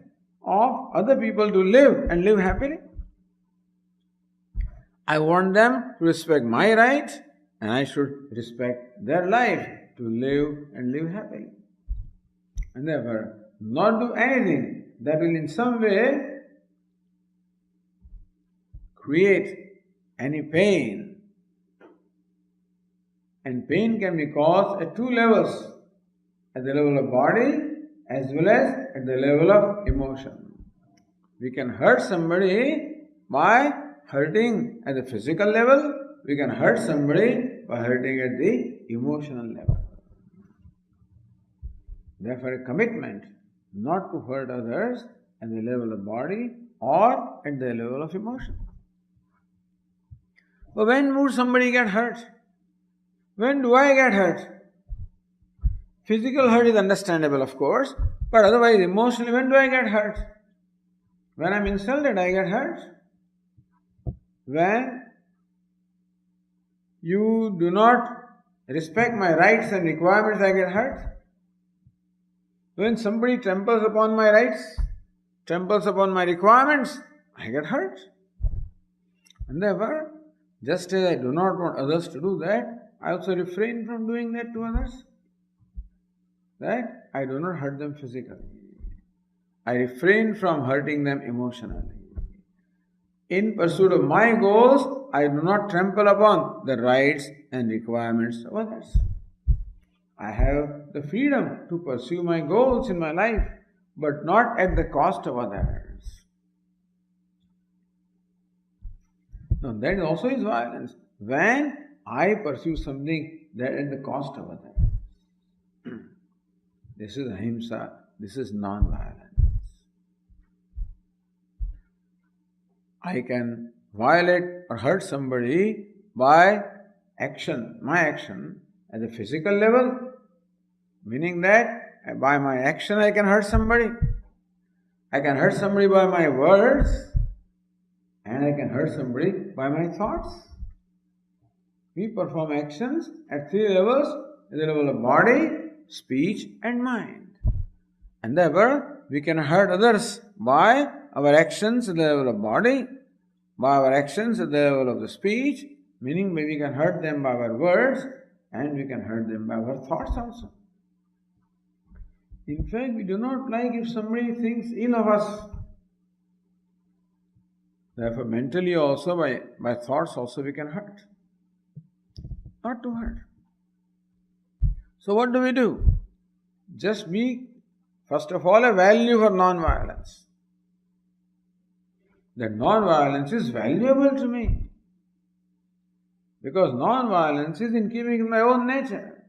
of other people to live and live happily. I want them to respect my right, and I should respect their life to live and live happily. And therefore, not do anything that will in some way create any pain. And pain can be caused at two levels, at the level of body as well as at the level of emotion. We can hurt somebody by hurting at the physical level, we can hurt somebody by hurting at the emotional level. Therefore, a commitment not to hurt others at the level of body or at the level of emotion. But when would somebody get hurt? When do I get hurt? Physical hurt is understandable, of course, but otherwise emotionally, when do I get hurt? When I'm insulted, I get hurt. When you do not respect my rights and requirements, I get hurt. When somebody tramples upon my rights, tramples upon my requirements, I get hurt. And therefore, just as I do not want others to do that, I also refrain from doing that to others. That I do not hurt them physically. I refrain from hurting them emotionally. In pursuit of my goals, I do not trample upon the rights and requirements of others. I have the freedom to pursue my goals in my life, but not at the cost of others. Now that also is violence. When I pursue something that at the cost of others. This is ahimsa, this is non-violence. I can violate or hurt somebody by action, my action, at the physical level, meaning that by my action I can hurt somebody. I can hurt somebody by my words, and I can hurt somebody by my thoughts. We perform actions at three levels, at the level of body, speech and mind. And therefore, we can hurt others by our actions at the level of body, by our actions at the level of the speech, meaning we can hurt them by our words, and we can hurt them by our thoughts also. In fact, we do not like if somebody thinks ill of us. Therefore, mentally also, by thoughts also we can hurt. Not to hurt. So what do? Just be, first of all, a value for non-violence. That non-violence is valuable to me. Because non-violence is in keeping with my own nature.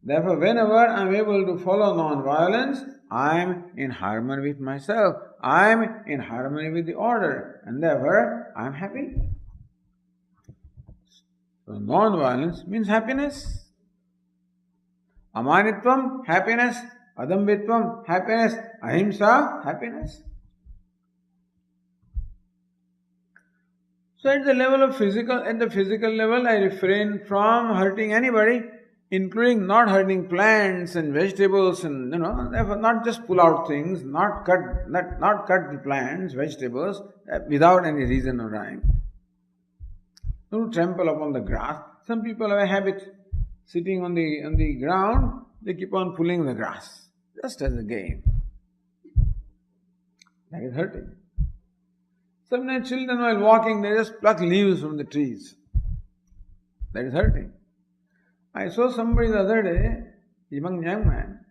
Therefore, whenever I am able to follow non-violence, I am in harmony with myself. I am in harmony with the order. And therefore, I am happy. So, non-violence means happiness. Amanitvam, happiness. Adambitvam, happiness. Ahimsa, happiness. So at the physical level, I refrain from hurting anybody, including not hurting plants and vegetables, and therefore not just pull out things, not cut the plants, vegetables without any reason or rhyme. Don't trample upon the grass. Some people have a habit, sitting on the ground, they keep on pulling the grass, just as a game. That is hurting. Sometimes children while walking, they just pluck leaves from the trees. That is hurting. I saw somebody the other day, a young man,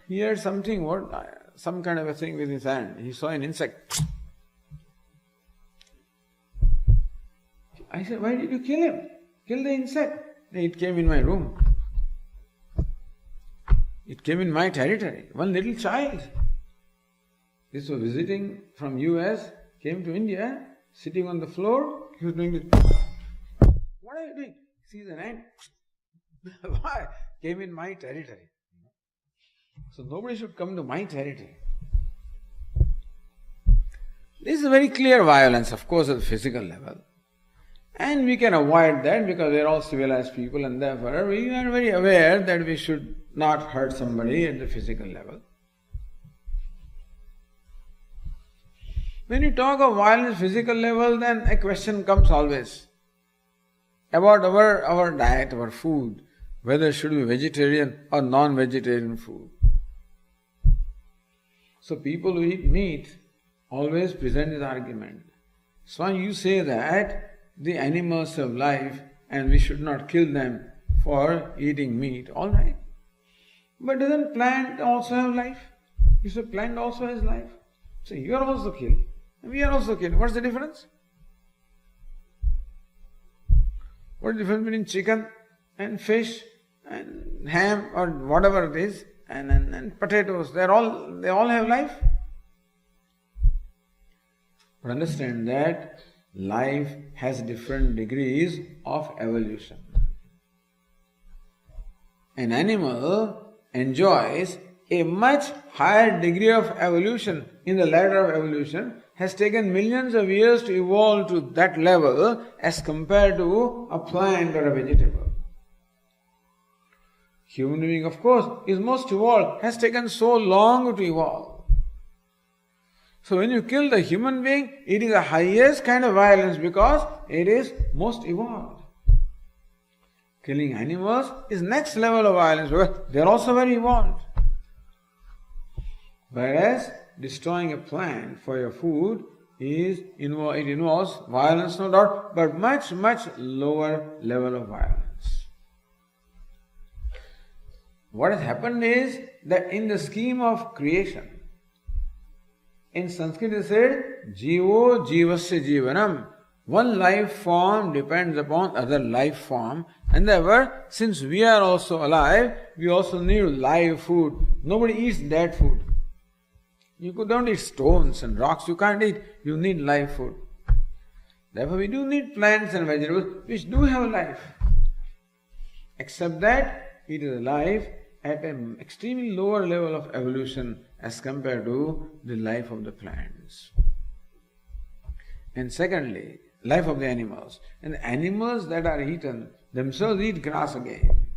he had some kind of a thing with his hand. He saw an insect. I said, why did you kill him? Kill the insect. It came in my room. It came in my territory. One little child. This was visiting from US, came to India, sitting on the floor. He was doing this. What are you doing? See the ant? Why? Came in my territory. So nobody should come to my territory. This is a very clear violence, of course, at the physical level. And we can avoid that because we are all civilized people, and therefore we are very aware that we should not hurt somebody at the physical level. When you talk of violence at physical level, then a question comes always about our diet, our food, whether it should be vegetarian or non-vegetarian food. So people who eat meat always present this argument. Swami, you say that the animals have life and we should not kill them for eating meat. All right. But doesn't plant also have life? You say plant also has life. So you are also killed. And we are also killed. What's the difference? What is the difference between chicken and fish and ham or whatever it is and potatoes? They all have life. But understand that life has different degrees of evolution. An animal enjoys a much higher degree of evolution in the ladder of evolution, has taken millions of years to evolve to that level as compared to a plant or a vegetable. Human being, of course, is most evolved, has taken so long to evolve. So when you kill the human being, it is the highest kind of violence because it is most evolved. Killing animals is next level of violence because they are also very evolved. Whereas destroying a plant for your food it involves violence, no doubt, but much, much lower level of violence. What has happened is that in the scheme of creation, in Sanskrit it said, Jivo Jivasya Jivanam. One life form depends upon other life form, and therefore, since we are also alive, we also need live food. Nobody eats dead food. You don't eat stones and rocks, you can't eat, you need live food. Therefore, we do need plants and vegetables which do have life. Except that it is alive at an extremely lower level of evolution as compared to the life of the plants. And secondly, life of the animals. And the animals that are eaten themselves eat grass again.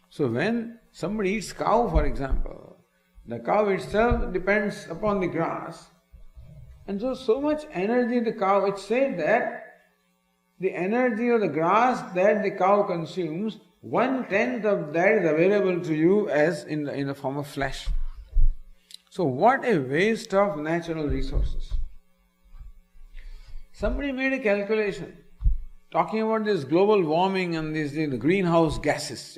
So when somebody eats cow, for example, the cow itself depends upon the grass. And so much energy in the cow, it's said that the energy of the grass that the cow consumes, 1/10 of that is available to you as in the form of flesh. So what a waste of natural resources. Somebody made a calculation talking about this global warming and the greenhouse gases,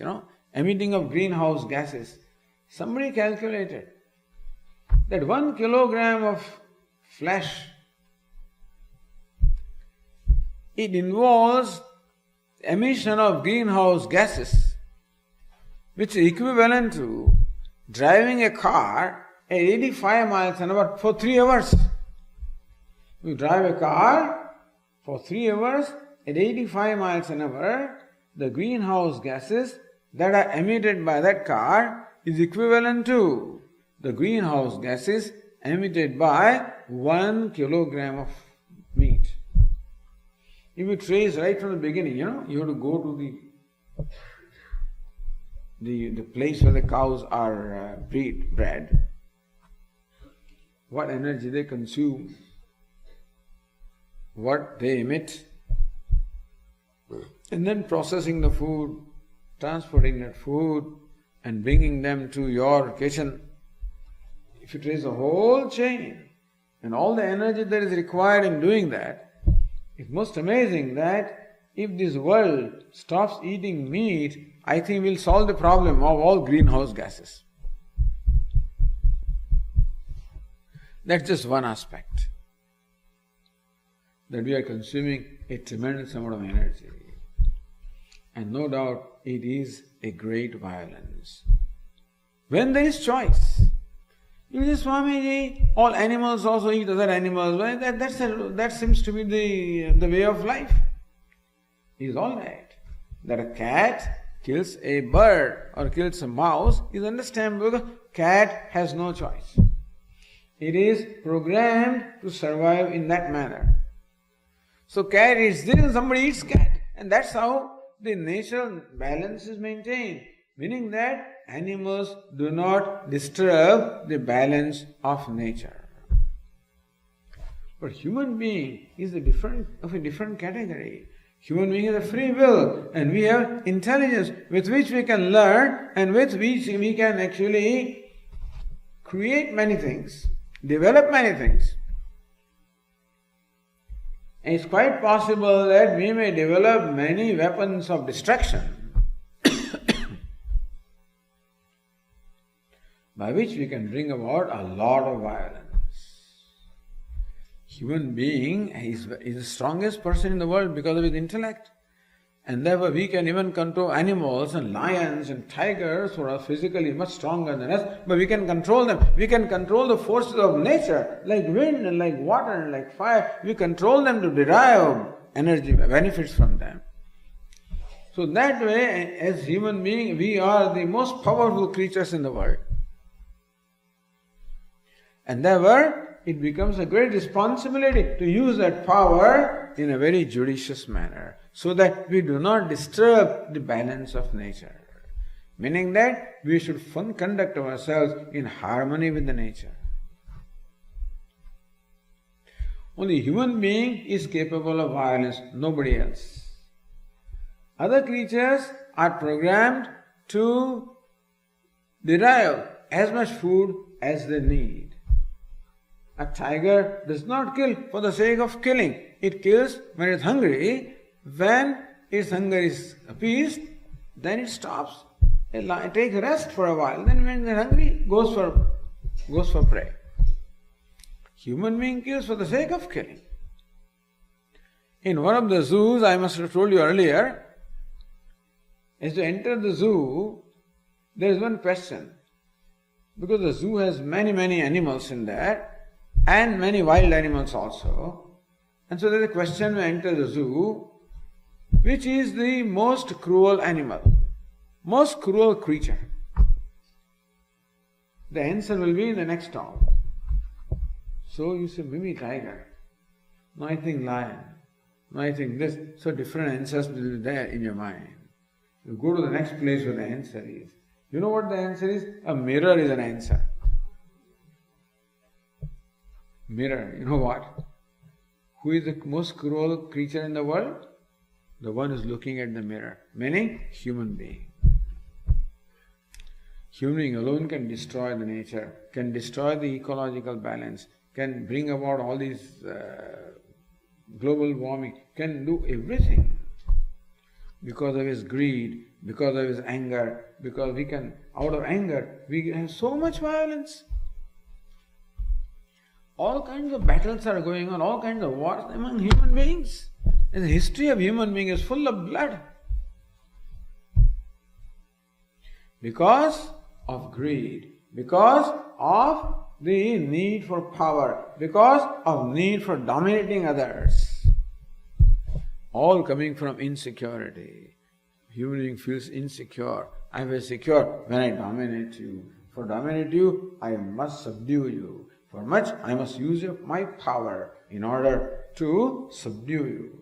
emitting of greenhouse gases. Somebody calculated that 1 kilogram of flesh, it involves emission of greenhouse gases, which is equivalent to driving a car at 85 miles an hour for 3 hours. You drive a car for 3 hours at 85 miles an hour, the greenhouse gases that are emitted by that car is equivalent to the greenhouse gases emitted by 1 kilogram of meat. If you trace right from the beginning, you have to go to the place where the cows are bred, what energy they consume, what they emit, and then processing the food, transporting that food, and bringing them to your kitchen. If you trace the whole chain and all the energy that is required in doing that, it's most amazing that if this world stops eating meat, I think we'll solve the problem of all greenhouse gases. That's just one aspect. That we are consuming a tremendous amount of energy. And no doubt it is a great violence. When there is choice, you say, Swamiji, all animals also eat other animals. Well, that seems to be the way of life. It is all right. That a cat kills a bird or kills a mouse is understandable because cat has no choice. It is programmed to survive in that manner. So cat eats this and somebody eats cat. And that's how the natural balance is maintained. Meaning that animals do not disturb the balance of nature. But human being is of a different category. Human being has a free will and we have intelligence with which we can learn and with which we can actually create many things, develop many things. And it's quite possible that we may develop many weapons of destruction by which we can bring about a lot of violence. Human being is the strongest person in the world because of his intellect. And therefore we can even control animals and lions and tigers who are physically much stronger than us, but we can control them. We can control the forces of nature, like wind and like water and like fire. We control them to derive energy, benefits from them. So that way, as human beings, we are the most powerful creatures in the world. And therefore, it becomes a great responsibility to use that power in a very judicious manner, so that we do not disturb the balance of nature. Meaning that we should conduct ourselves in harmony with the nature. Only human being is capable of violence, nobody else. Other creatures are programmed to derive as much food as they need. A tiger does not kill for the sake of killing. It kills when it's hungry. When its hunger is appeased, then it stops. It takes rest for a while. Then when it's hungry, goes for prey. Human being kills for the sake of killing. In one of the zoos, I must have told you earlier, as you enter the zoo, there is one question. Because the zoo has many animals in there, and many wild animals also. And so there is a question when you enter the zoo, which is the most cruel animal, most cruel creature? The answer will be in the next stop. So you say, maybe tiger. No, I think lion. No, I think this. So different answers will be there in your mind. You go to the next place where the answer is. You know what the answer is? A mirror is an answer. Mirror, you know what? Who is the most cruel creature in the world? The one who is looking at the mirror, meaning human being. Human being alone can destroy the nature, can destroy the ecological balance, can bring about all these global warming, can do everything because of his greed, because of his anger, because we can, out of anger, we have so much violence. All kinds of battles are going on, all kinds of wars among human beings. And the history of human being is full of blood. Because of greed, because of the need for power, because of need for dominating others. All coming from insecurity. Human being feels insecure. I am secure when I dominate you. For dominate you, I must subdue you. For much, I must use my power in order to subdue you.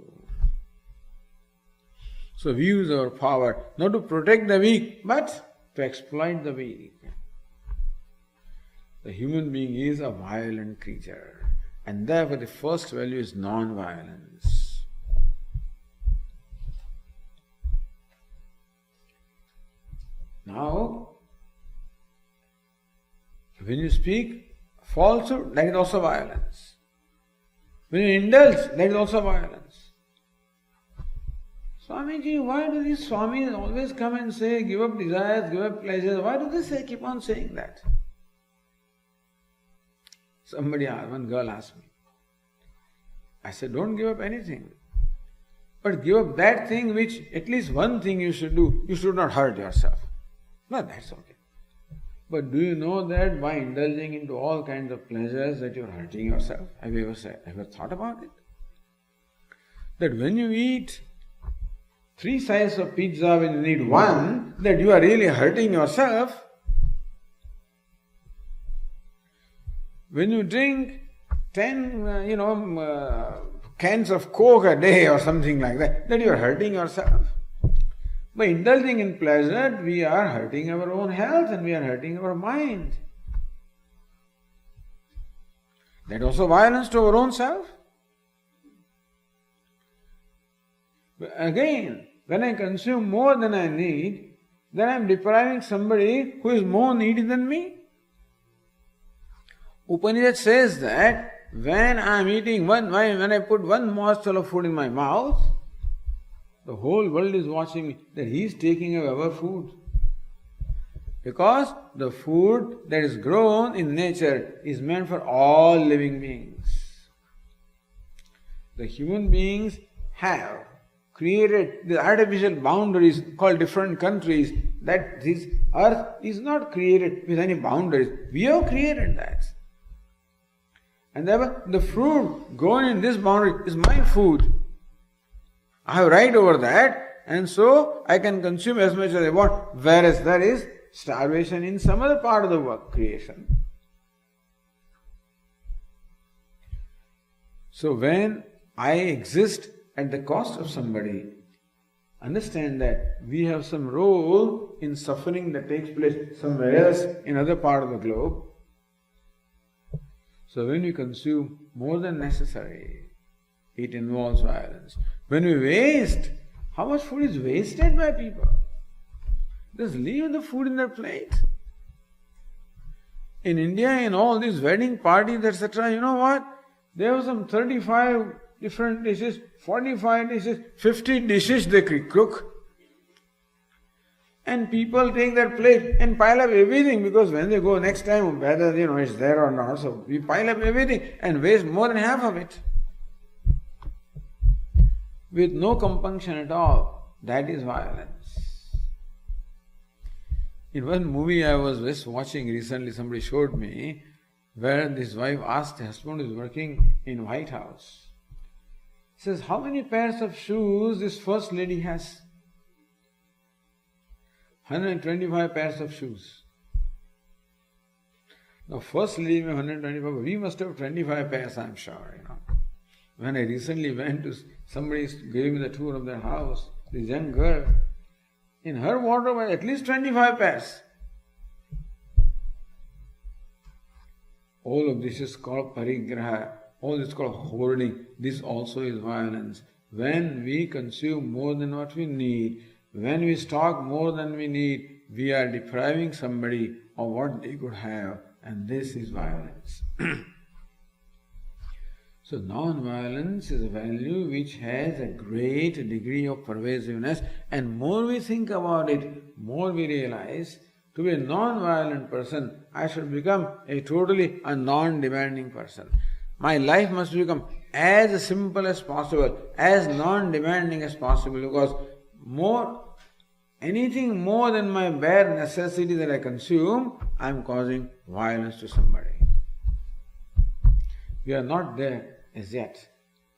So we use our power not to protect the weak, but to exploit the weak. The human being is a violent creature, and therefore the first value is non-violence. Now, when you speak falsehood, that is also violence. When you indulge, that is also violence. Swamiji, why do these Swamis always come and say, give up desires, give up pleasures? Why do they keep on saying that? One girl asked me. I said, don't give up anything. But give up that thing which, at least one thing you should do, you should not hurt yourself. No, that's okay. But do you know that by indulging into all kinds of pleasures that you are hurting yourself? Have you ever thought about it? That when you eat 3 slices of pizza when you need 1, that you are really hurting yourself. When you drink 10, cans of Coke a day or something like that you are hurting yourself. By indulging in pleasure, we are hurting our own health and we are hurting our mind. That also violence to our own self. Again, when I consume more than I need, then I am depriving somebody who is more needy than me. Upanishad says that when I am eating when I put one morsel of food in my mouth, the whole world is watching me, that he is taking away our food. Because the food that is grown in nature is meant for all living beings. The human beings have created the artificial boundaries called different countries, that this earth is not created with any boundaries. We have created that. And therefore, the fruit grown in this boundary is my food. I have right over that, and so I can consume as much as I want, whereas there is starvation in some other part of the work creation. So when I exist at the cost of somebody, understand that we have some role in suffering that takes place somewhere else in other part of the globe. So when we consume more than necessary, it involves violence. When we waste, how much food is wasted by people? Just leave the food in their plate. In India, in all these wedding parties, etc., you know what? There were some 35 different dishes, 45 dishes, 50 dishes they cook. And people take their plate and pile up everything, because when they go next time, whether it's there or not, so we pile up everything and waste more than half of it. With no compunction at all. That is violence. In one movie I was just watching recently, somebody showed me, where this wife asked the husband who is working in White House. He says, how many pairs of shoes this first lady has? 125 pairs of shoes. Now first lady may 125, but we must have 25 pairs, I am sure, When I recently went to, somebody gave me the tour of their house, this young girl, in her wardrobe at least 25 pairs. All of this is called parigraha, all this is called hoarding. This also is violence. When we consume more than what we need, when we stock more than we need, we are depriving somebody of what they could have, and this is violence. So non-violence is a value which has a great degree of pervasiveness, and more we think about it, more we realize, to be a non-violent person, I should become a totally a non-demanding person. My life must become as simple as possible, as non-demanding as possible, because anything more than my bare necessity that I consume, I am causing violence to somebody. We are not there as yet,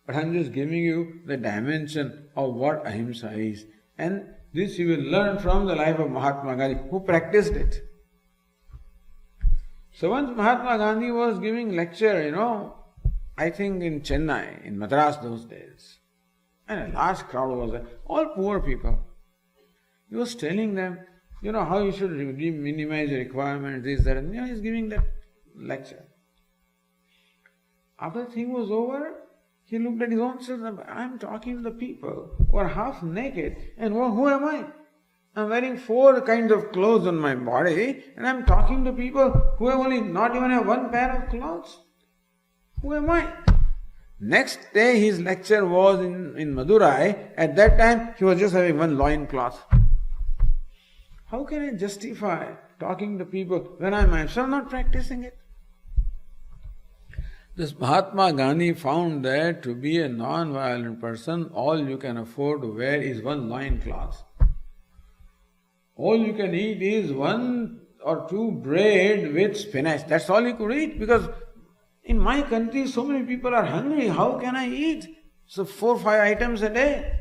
but I am just giving you the dimension of what ahimsa is, and this you will learn from the life of Mahatma Gandhi, who practiced it. So once Mahatma Gandhi was giving lecture, I think in Chennai, in Madras those days, and a large crowd was there, all poor people. He was telling them, how you should minimize your requirements, this, that, and he's giving that lecture. After the thing was over, he looked at his own self and said, I am talking to the people who are half naked, and who am I? I am wearing 4 kinds of clothes on my body, and I am talking to people who have not even have 1 pair of clothes. Who am I? Next day his lecture was in Madurai. At that time he was just having 1 loin cloth. How can I justify talking to people when I am myself not practicing it? This Mahatma Gandhi found that to be a non-violent person, all you can afford to wear is one loincloth. All you can eat is 1 or 2 bread with spinach. That's all you could eat, because in my country so many people are hungry. How can I eat? So 4 or 5 items a day.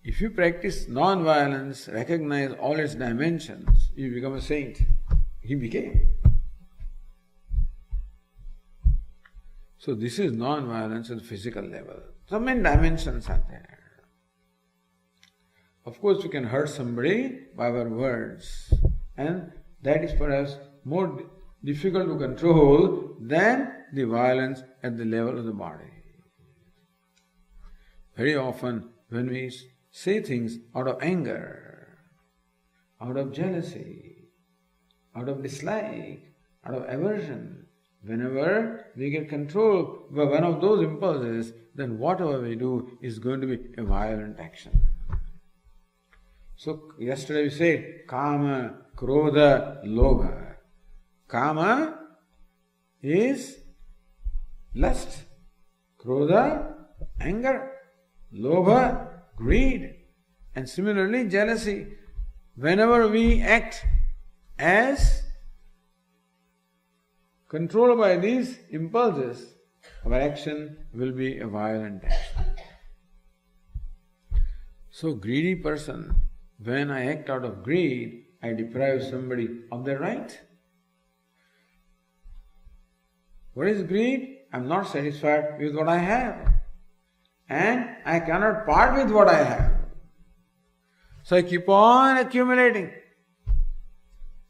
If you practice non-violence, recognize all its dimensions, you become a saint. He became. So this is non-violence at the physical level. So many dimensions are there. Of course, we can hurt somebody by our words, and that is perhaps more difficult to control than the violence at the level of the body. Very often, when we say things out of anger, out of jealousy, out of dislike, out of aversion, whenever we get control by one of those impulses, then whatever we do is going to be a violent action. So yesterday we said kama, krodha, lobha. Kama is lust, krodha, anger, lobha, greed, and similarly jealousy. Whenever we act as controlled by these impulses, our action will be a violent action. So greedy person, when I act out of greed, I deprive somebody of their right. What is greed? I am not satisfied with what I have, and I cannot part with what I have. So I keep on accumulating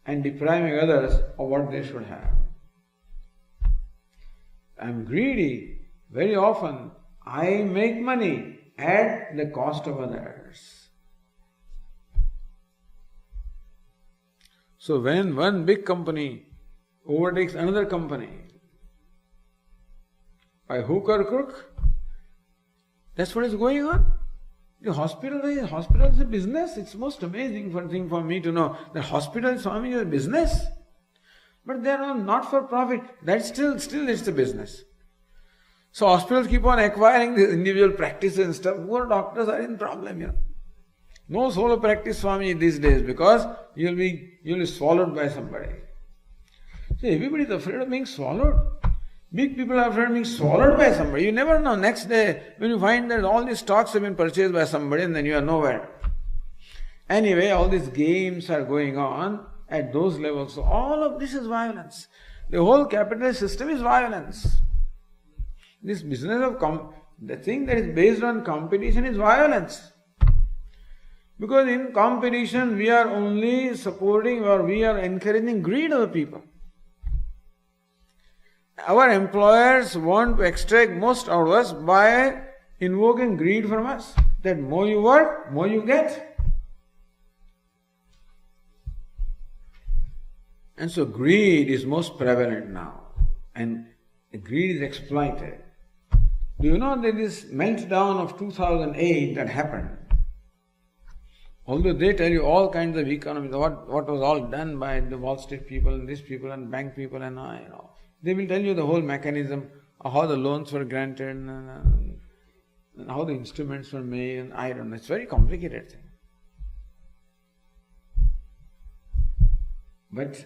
and depriving others of what they should have. I am greedy. Very often I make money at the cost of others. So when one big company overtakes another company by hook or crook, that's what is going on. The hospital is a business. It's most amazing thing for me to know that hospital, Swami, is a business. But they are all not for profit. That's still it's a business. So hospitals keep on acquiring these individual practices and stuff. Poor doctors are in problem, No solo practice, Swami, these days, because you'll be swallowed by somebody. See, everybody is afraid of being swallowed. Big people are afraid of being swallowed by somebody. You never know. Next day, when you find that all these stocks have been purchased by somebody, and then you are nowhere. Anyway, all these games are going on at those levels. So all of this is violence. The whole capitalist system is violence. This business of the thing that is based on competition is violence. Because in competition, we are only supporting or we are encouraging greed of the people. Our employers want to extract most out of us by invoking greed from us. That more you work, more you get. And so greed is most prevalent now. And greed is exploited. Do you know that this meltdown of 2008 that happened? Although they tell you all kinds of economies, what was all done by the Wall Street people and these people and bank people and they will tell you the whole mechanism of how the loans were granted and how the instruments were made, and I don't know. It's a very complicated thing. But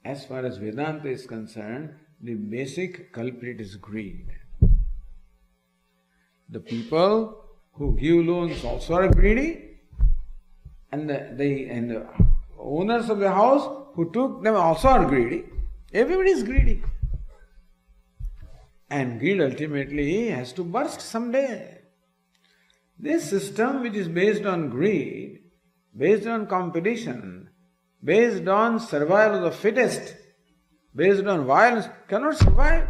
as far as Vedanta is concerned, the basic culprit is greed. The people who give loans also are greedy, and the owners of the house who took them also are greedy. Everybody is greedy. And greed ultimately has to burst someday. This system, which is based on greed, based on competition, based on survival of the fittest, based on violence, cannot survive.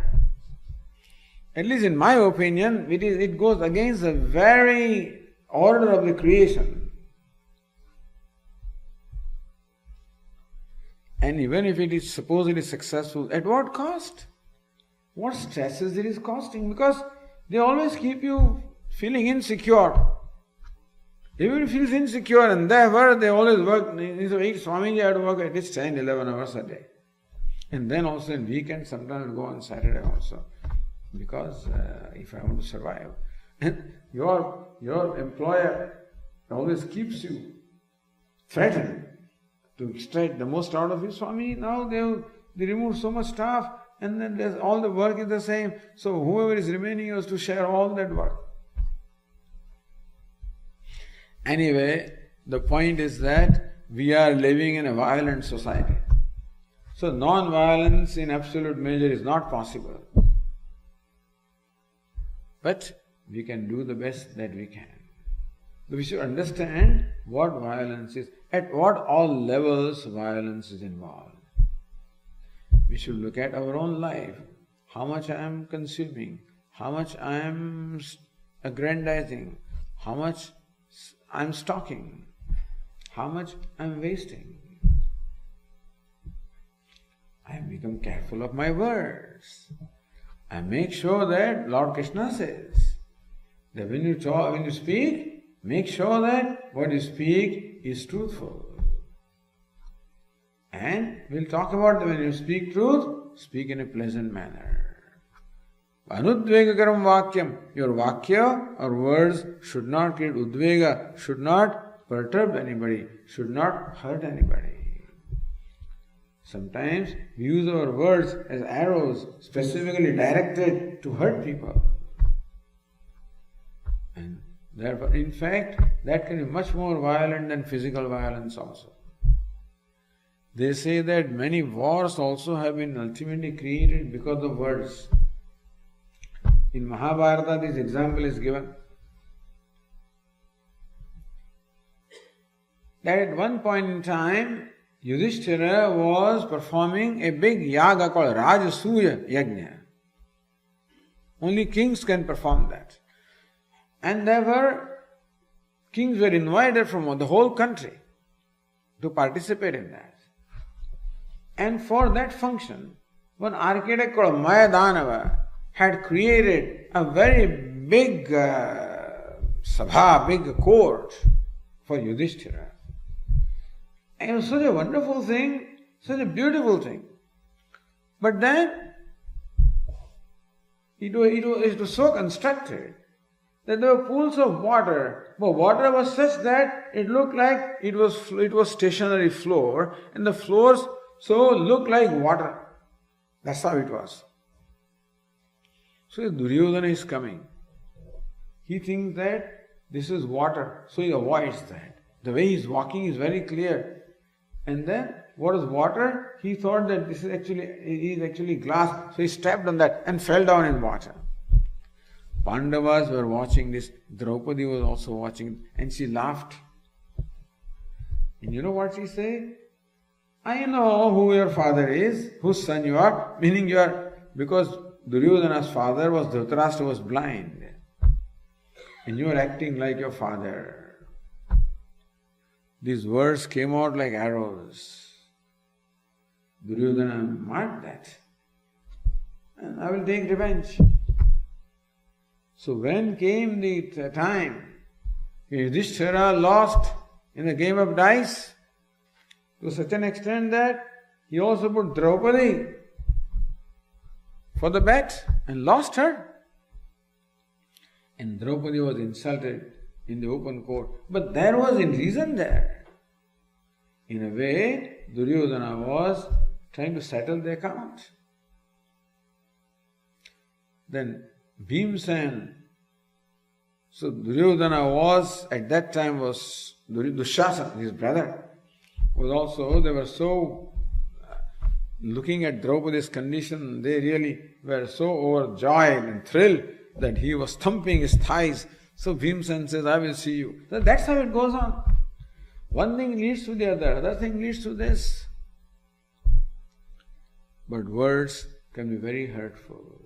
At least in my opinion, it goes against the very order of the creation. And even if it is supposedly successful, at what cost? What stresses it is costing? Because they always keep you feeling insecure. Everybody feels insecure, and therefore they always work. Instead of 8, Swamiji had to work at least 10, 11 hours a day. And then also in weekends, sometimes go on Saturday also. Because if I want to survive. And your employer always keeps you threatened to extract the most out of you. Swami, now they remove so much staff, and then there's all the work is the same. So whoever is remaining has to share all that work. Anyway, the point is that we are living in a violent society. So non-violence in absolute measure is not possible. But we can do the best that we can. We should understand what violence is, at what all levels violence is involved. We should look at our own life, how much I am consuming, how much I am aggrandizing, how much I am stocking, how much I am wasting. I have become careful of my words. I make sure that Lord Krishna says that when you speak, make sure that what you speak is truthful. And we'll talk about that when you speak truth, speak in a pleasant manner. Anudvegakaram vakyam. Your vakya or words should not create udvega, should not perturb anybody, should not hurt anybody. Sometimes we use our words as arrows specifically directed to hurt people. And therefore, in fact, that can be much more violent than physical violence also. They say that many wars also have been ultimately created because of words. In Mahabharata, this example is given. That at one point in time, Yudhishthira was performing a big yaga called Rajasuya Yajna. Only kings can perform that. And therefore, kings were invited from the whole country to participate in that. And for that function, one architect called Mayadanava had created a very big sabha, big court for Yudhishthira. And it was such a wonderful thing, such a beautiful thing. But then, it was so constructed that there were pools of water, but water was such that it looked like it was stationary floor, and the floors so looked like water. That's how it was. So Duryodhana is coming. He thinks that this is water, so he avoids that. The way he's walking is very clear. And then, what is water? He thought that this is actually glass, so he stepped on that and fell down in water. Pandavas were watching this. Draupadi was also watching, and she laughed. And you know what she said? I know who your father is, whose son you are, meaning you are, because Duryodhana's father was Dhritarashtra, was blind. And you are acting like your father. These words came out like arrows. Duryodhana marked that. And I will take revenge. So when came the time, Yudhishthira lost in the game of dice to such an extent that he also put Draupadi for the bet and lost her. And Draupadi was insulted in the open court. But there was a reason there. In a way, Duryodhana was trying to settle the account. Then Bhimsen, so Duryodhana was, at that time was Dushasana, his brother, was also, they were so, looking at Draupadi's condition, they really were so overjoyed and thrilled that he was thumping his thighs. So Bhimsen says, I will see you. So that's how it goes on. One thing leads to the other thing leads to this. But words can be very hurtful.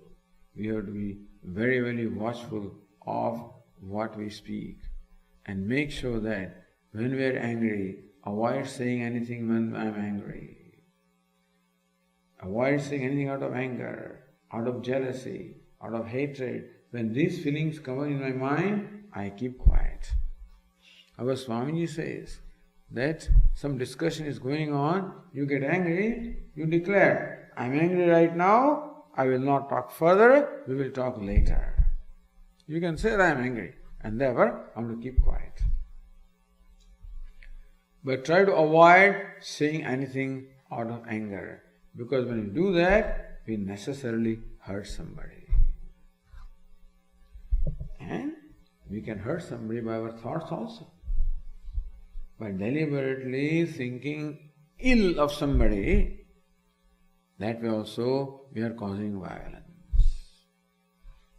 We have to be very, very watchful of what we speak and make sure that when we are angry, avoid saying anything when I am angry. Avoid saying anything out of anger, out of jealousy, out of hatred. When these feelings come in my mind, I keep quiet. Our Swamiji says that some discussion is going on, you get angry, you declare, I'm angry right now, I will not talk further, we will talk later. You can say that I am angry, and therefore I am to keep quiet. But try to avoid saying anything out of anger, because when you do that, we necessarily hurt somebody. And we can hurt somebody by our thoughts also. By deliberately thinking ill of somebody, that way also we are causing violence.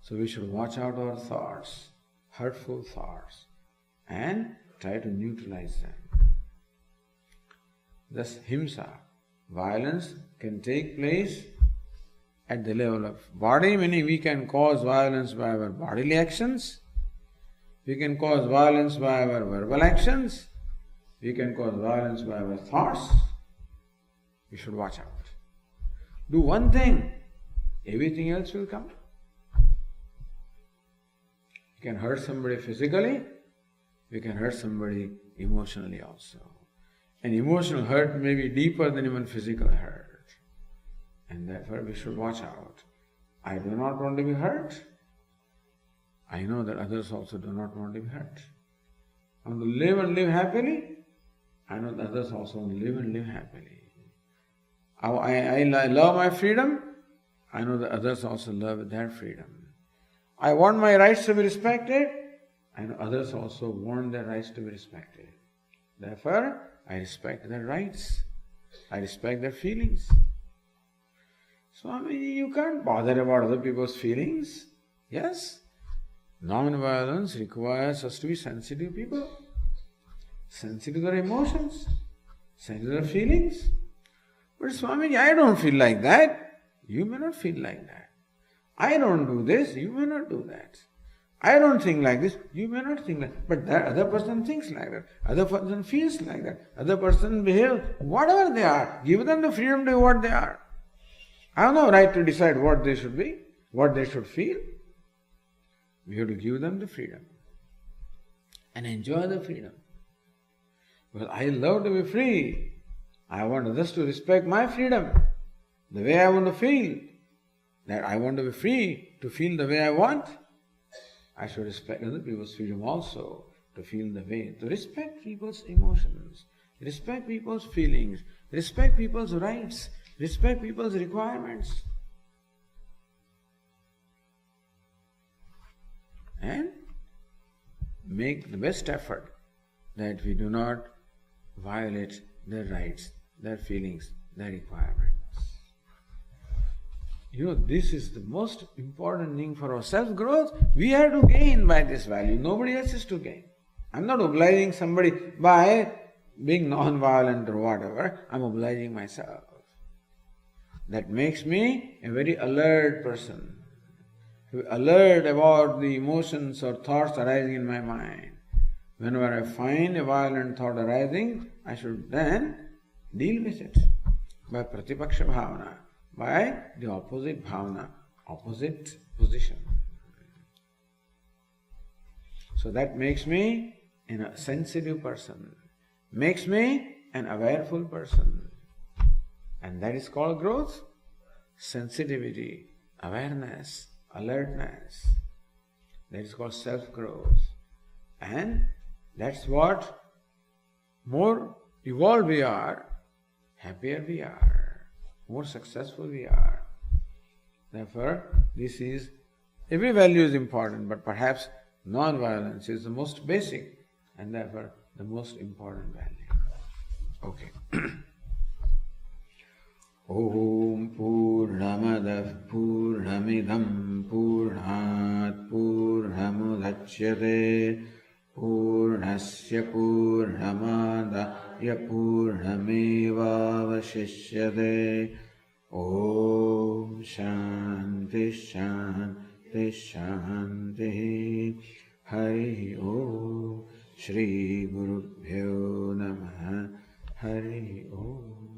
So we should watch out our thoughts, hurtful thoughts, and try to neutralize them. Thus, himsa, violence, can take place at the level of body, meaning we can cause violence by our bodily actions, we can cause violence by our verbal actions, we can cause violence by our thoughts. We should watch out. Do one thing, everything else will come. You can hurt somebody physically, you can hurt somebody emotionally also. And emotional hurt may be deeper than even physical hurt. And therefore we should watch out. I do not want to be hurt. I know that others also do not want to be hurt. I want to live and live happily. I know that others also want to live and live happily. I love my freedom. I know that others also love their freedom. I want my rights to be respected. I know others also want their rights to be respected. Therefore, I respect their rights. I respect their feelings. Swami, you can't bother about other people's feelings. Yes? Non-violence requires us to be sensitive people. Sensitive to their emotions. Sensitive to their feelings. But Swami, I don't feel like that. You may not feel like that. I don't do this. You may not do that. I don't think like this, you may not think like that. But that other person thinks like that. Other person feels like that. Other person behaves, whatever they are. Give them the freedom to do what they are. I have no right to decide what they should be, what they should feel. We have to give them the freedom. And enjoy the freedom. Because I love to be free. I want others to respect my freedom. The way I want to feel. That I want to be free to feel the way I want. I should respect other people's freedom also, to feel the way, to respect people's emotions, respect people's feelings, respect people's rights, respect people's requirements. And make the best effort that we do not violate their rights, their feelings, their requirements. You know, this is the most important thing for our self-growth. We are to gain by this value. Nobody else is to gain. I'm not obliging somebody by being non-violent or whatever. I'm obliging myself. That makes me a very alert person. Alert about the emotions or thoughts arising in my mind. Whenever I find a violent thought arising, I should then deal with it by pratipaksha bhavana. By the opposite bhavana, opposite position. So that makes me a sensitive person, makes me an awareful person. And that is called growth. Sensitivity, awareness, alertness. That is called self-growth. And that's what more evolved we are, happier we are. More successful we are. Therefore, every value is important, but perhaps non-violence is the most basic and therefore the most important value. Okay. Om Purnamadav Purnamidam Purnat Purnamudachyate Purnasya Purnamadaya Purnamevavashishyate. Om Shanti Shanti Shanti. Hari Om. Shri Gurubhyo Namaha. Hari Om.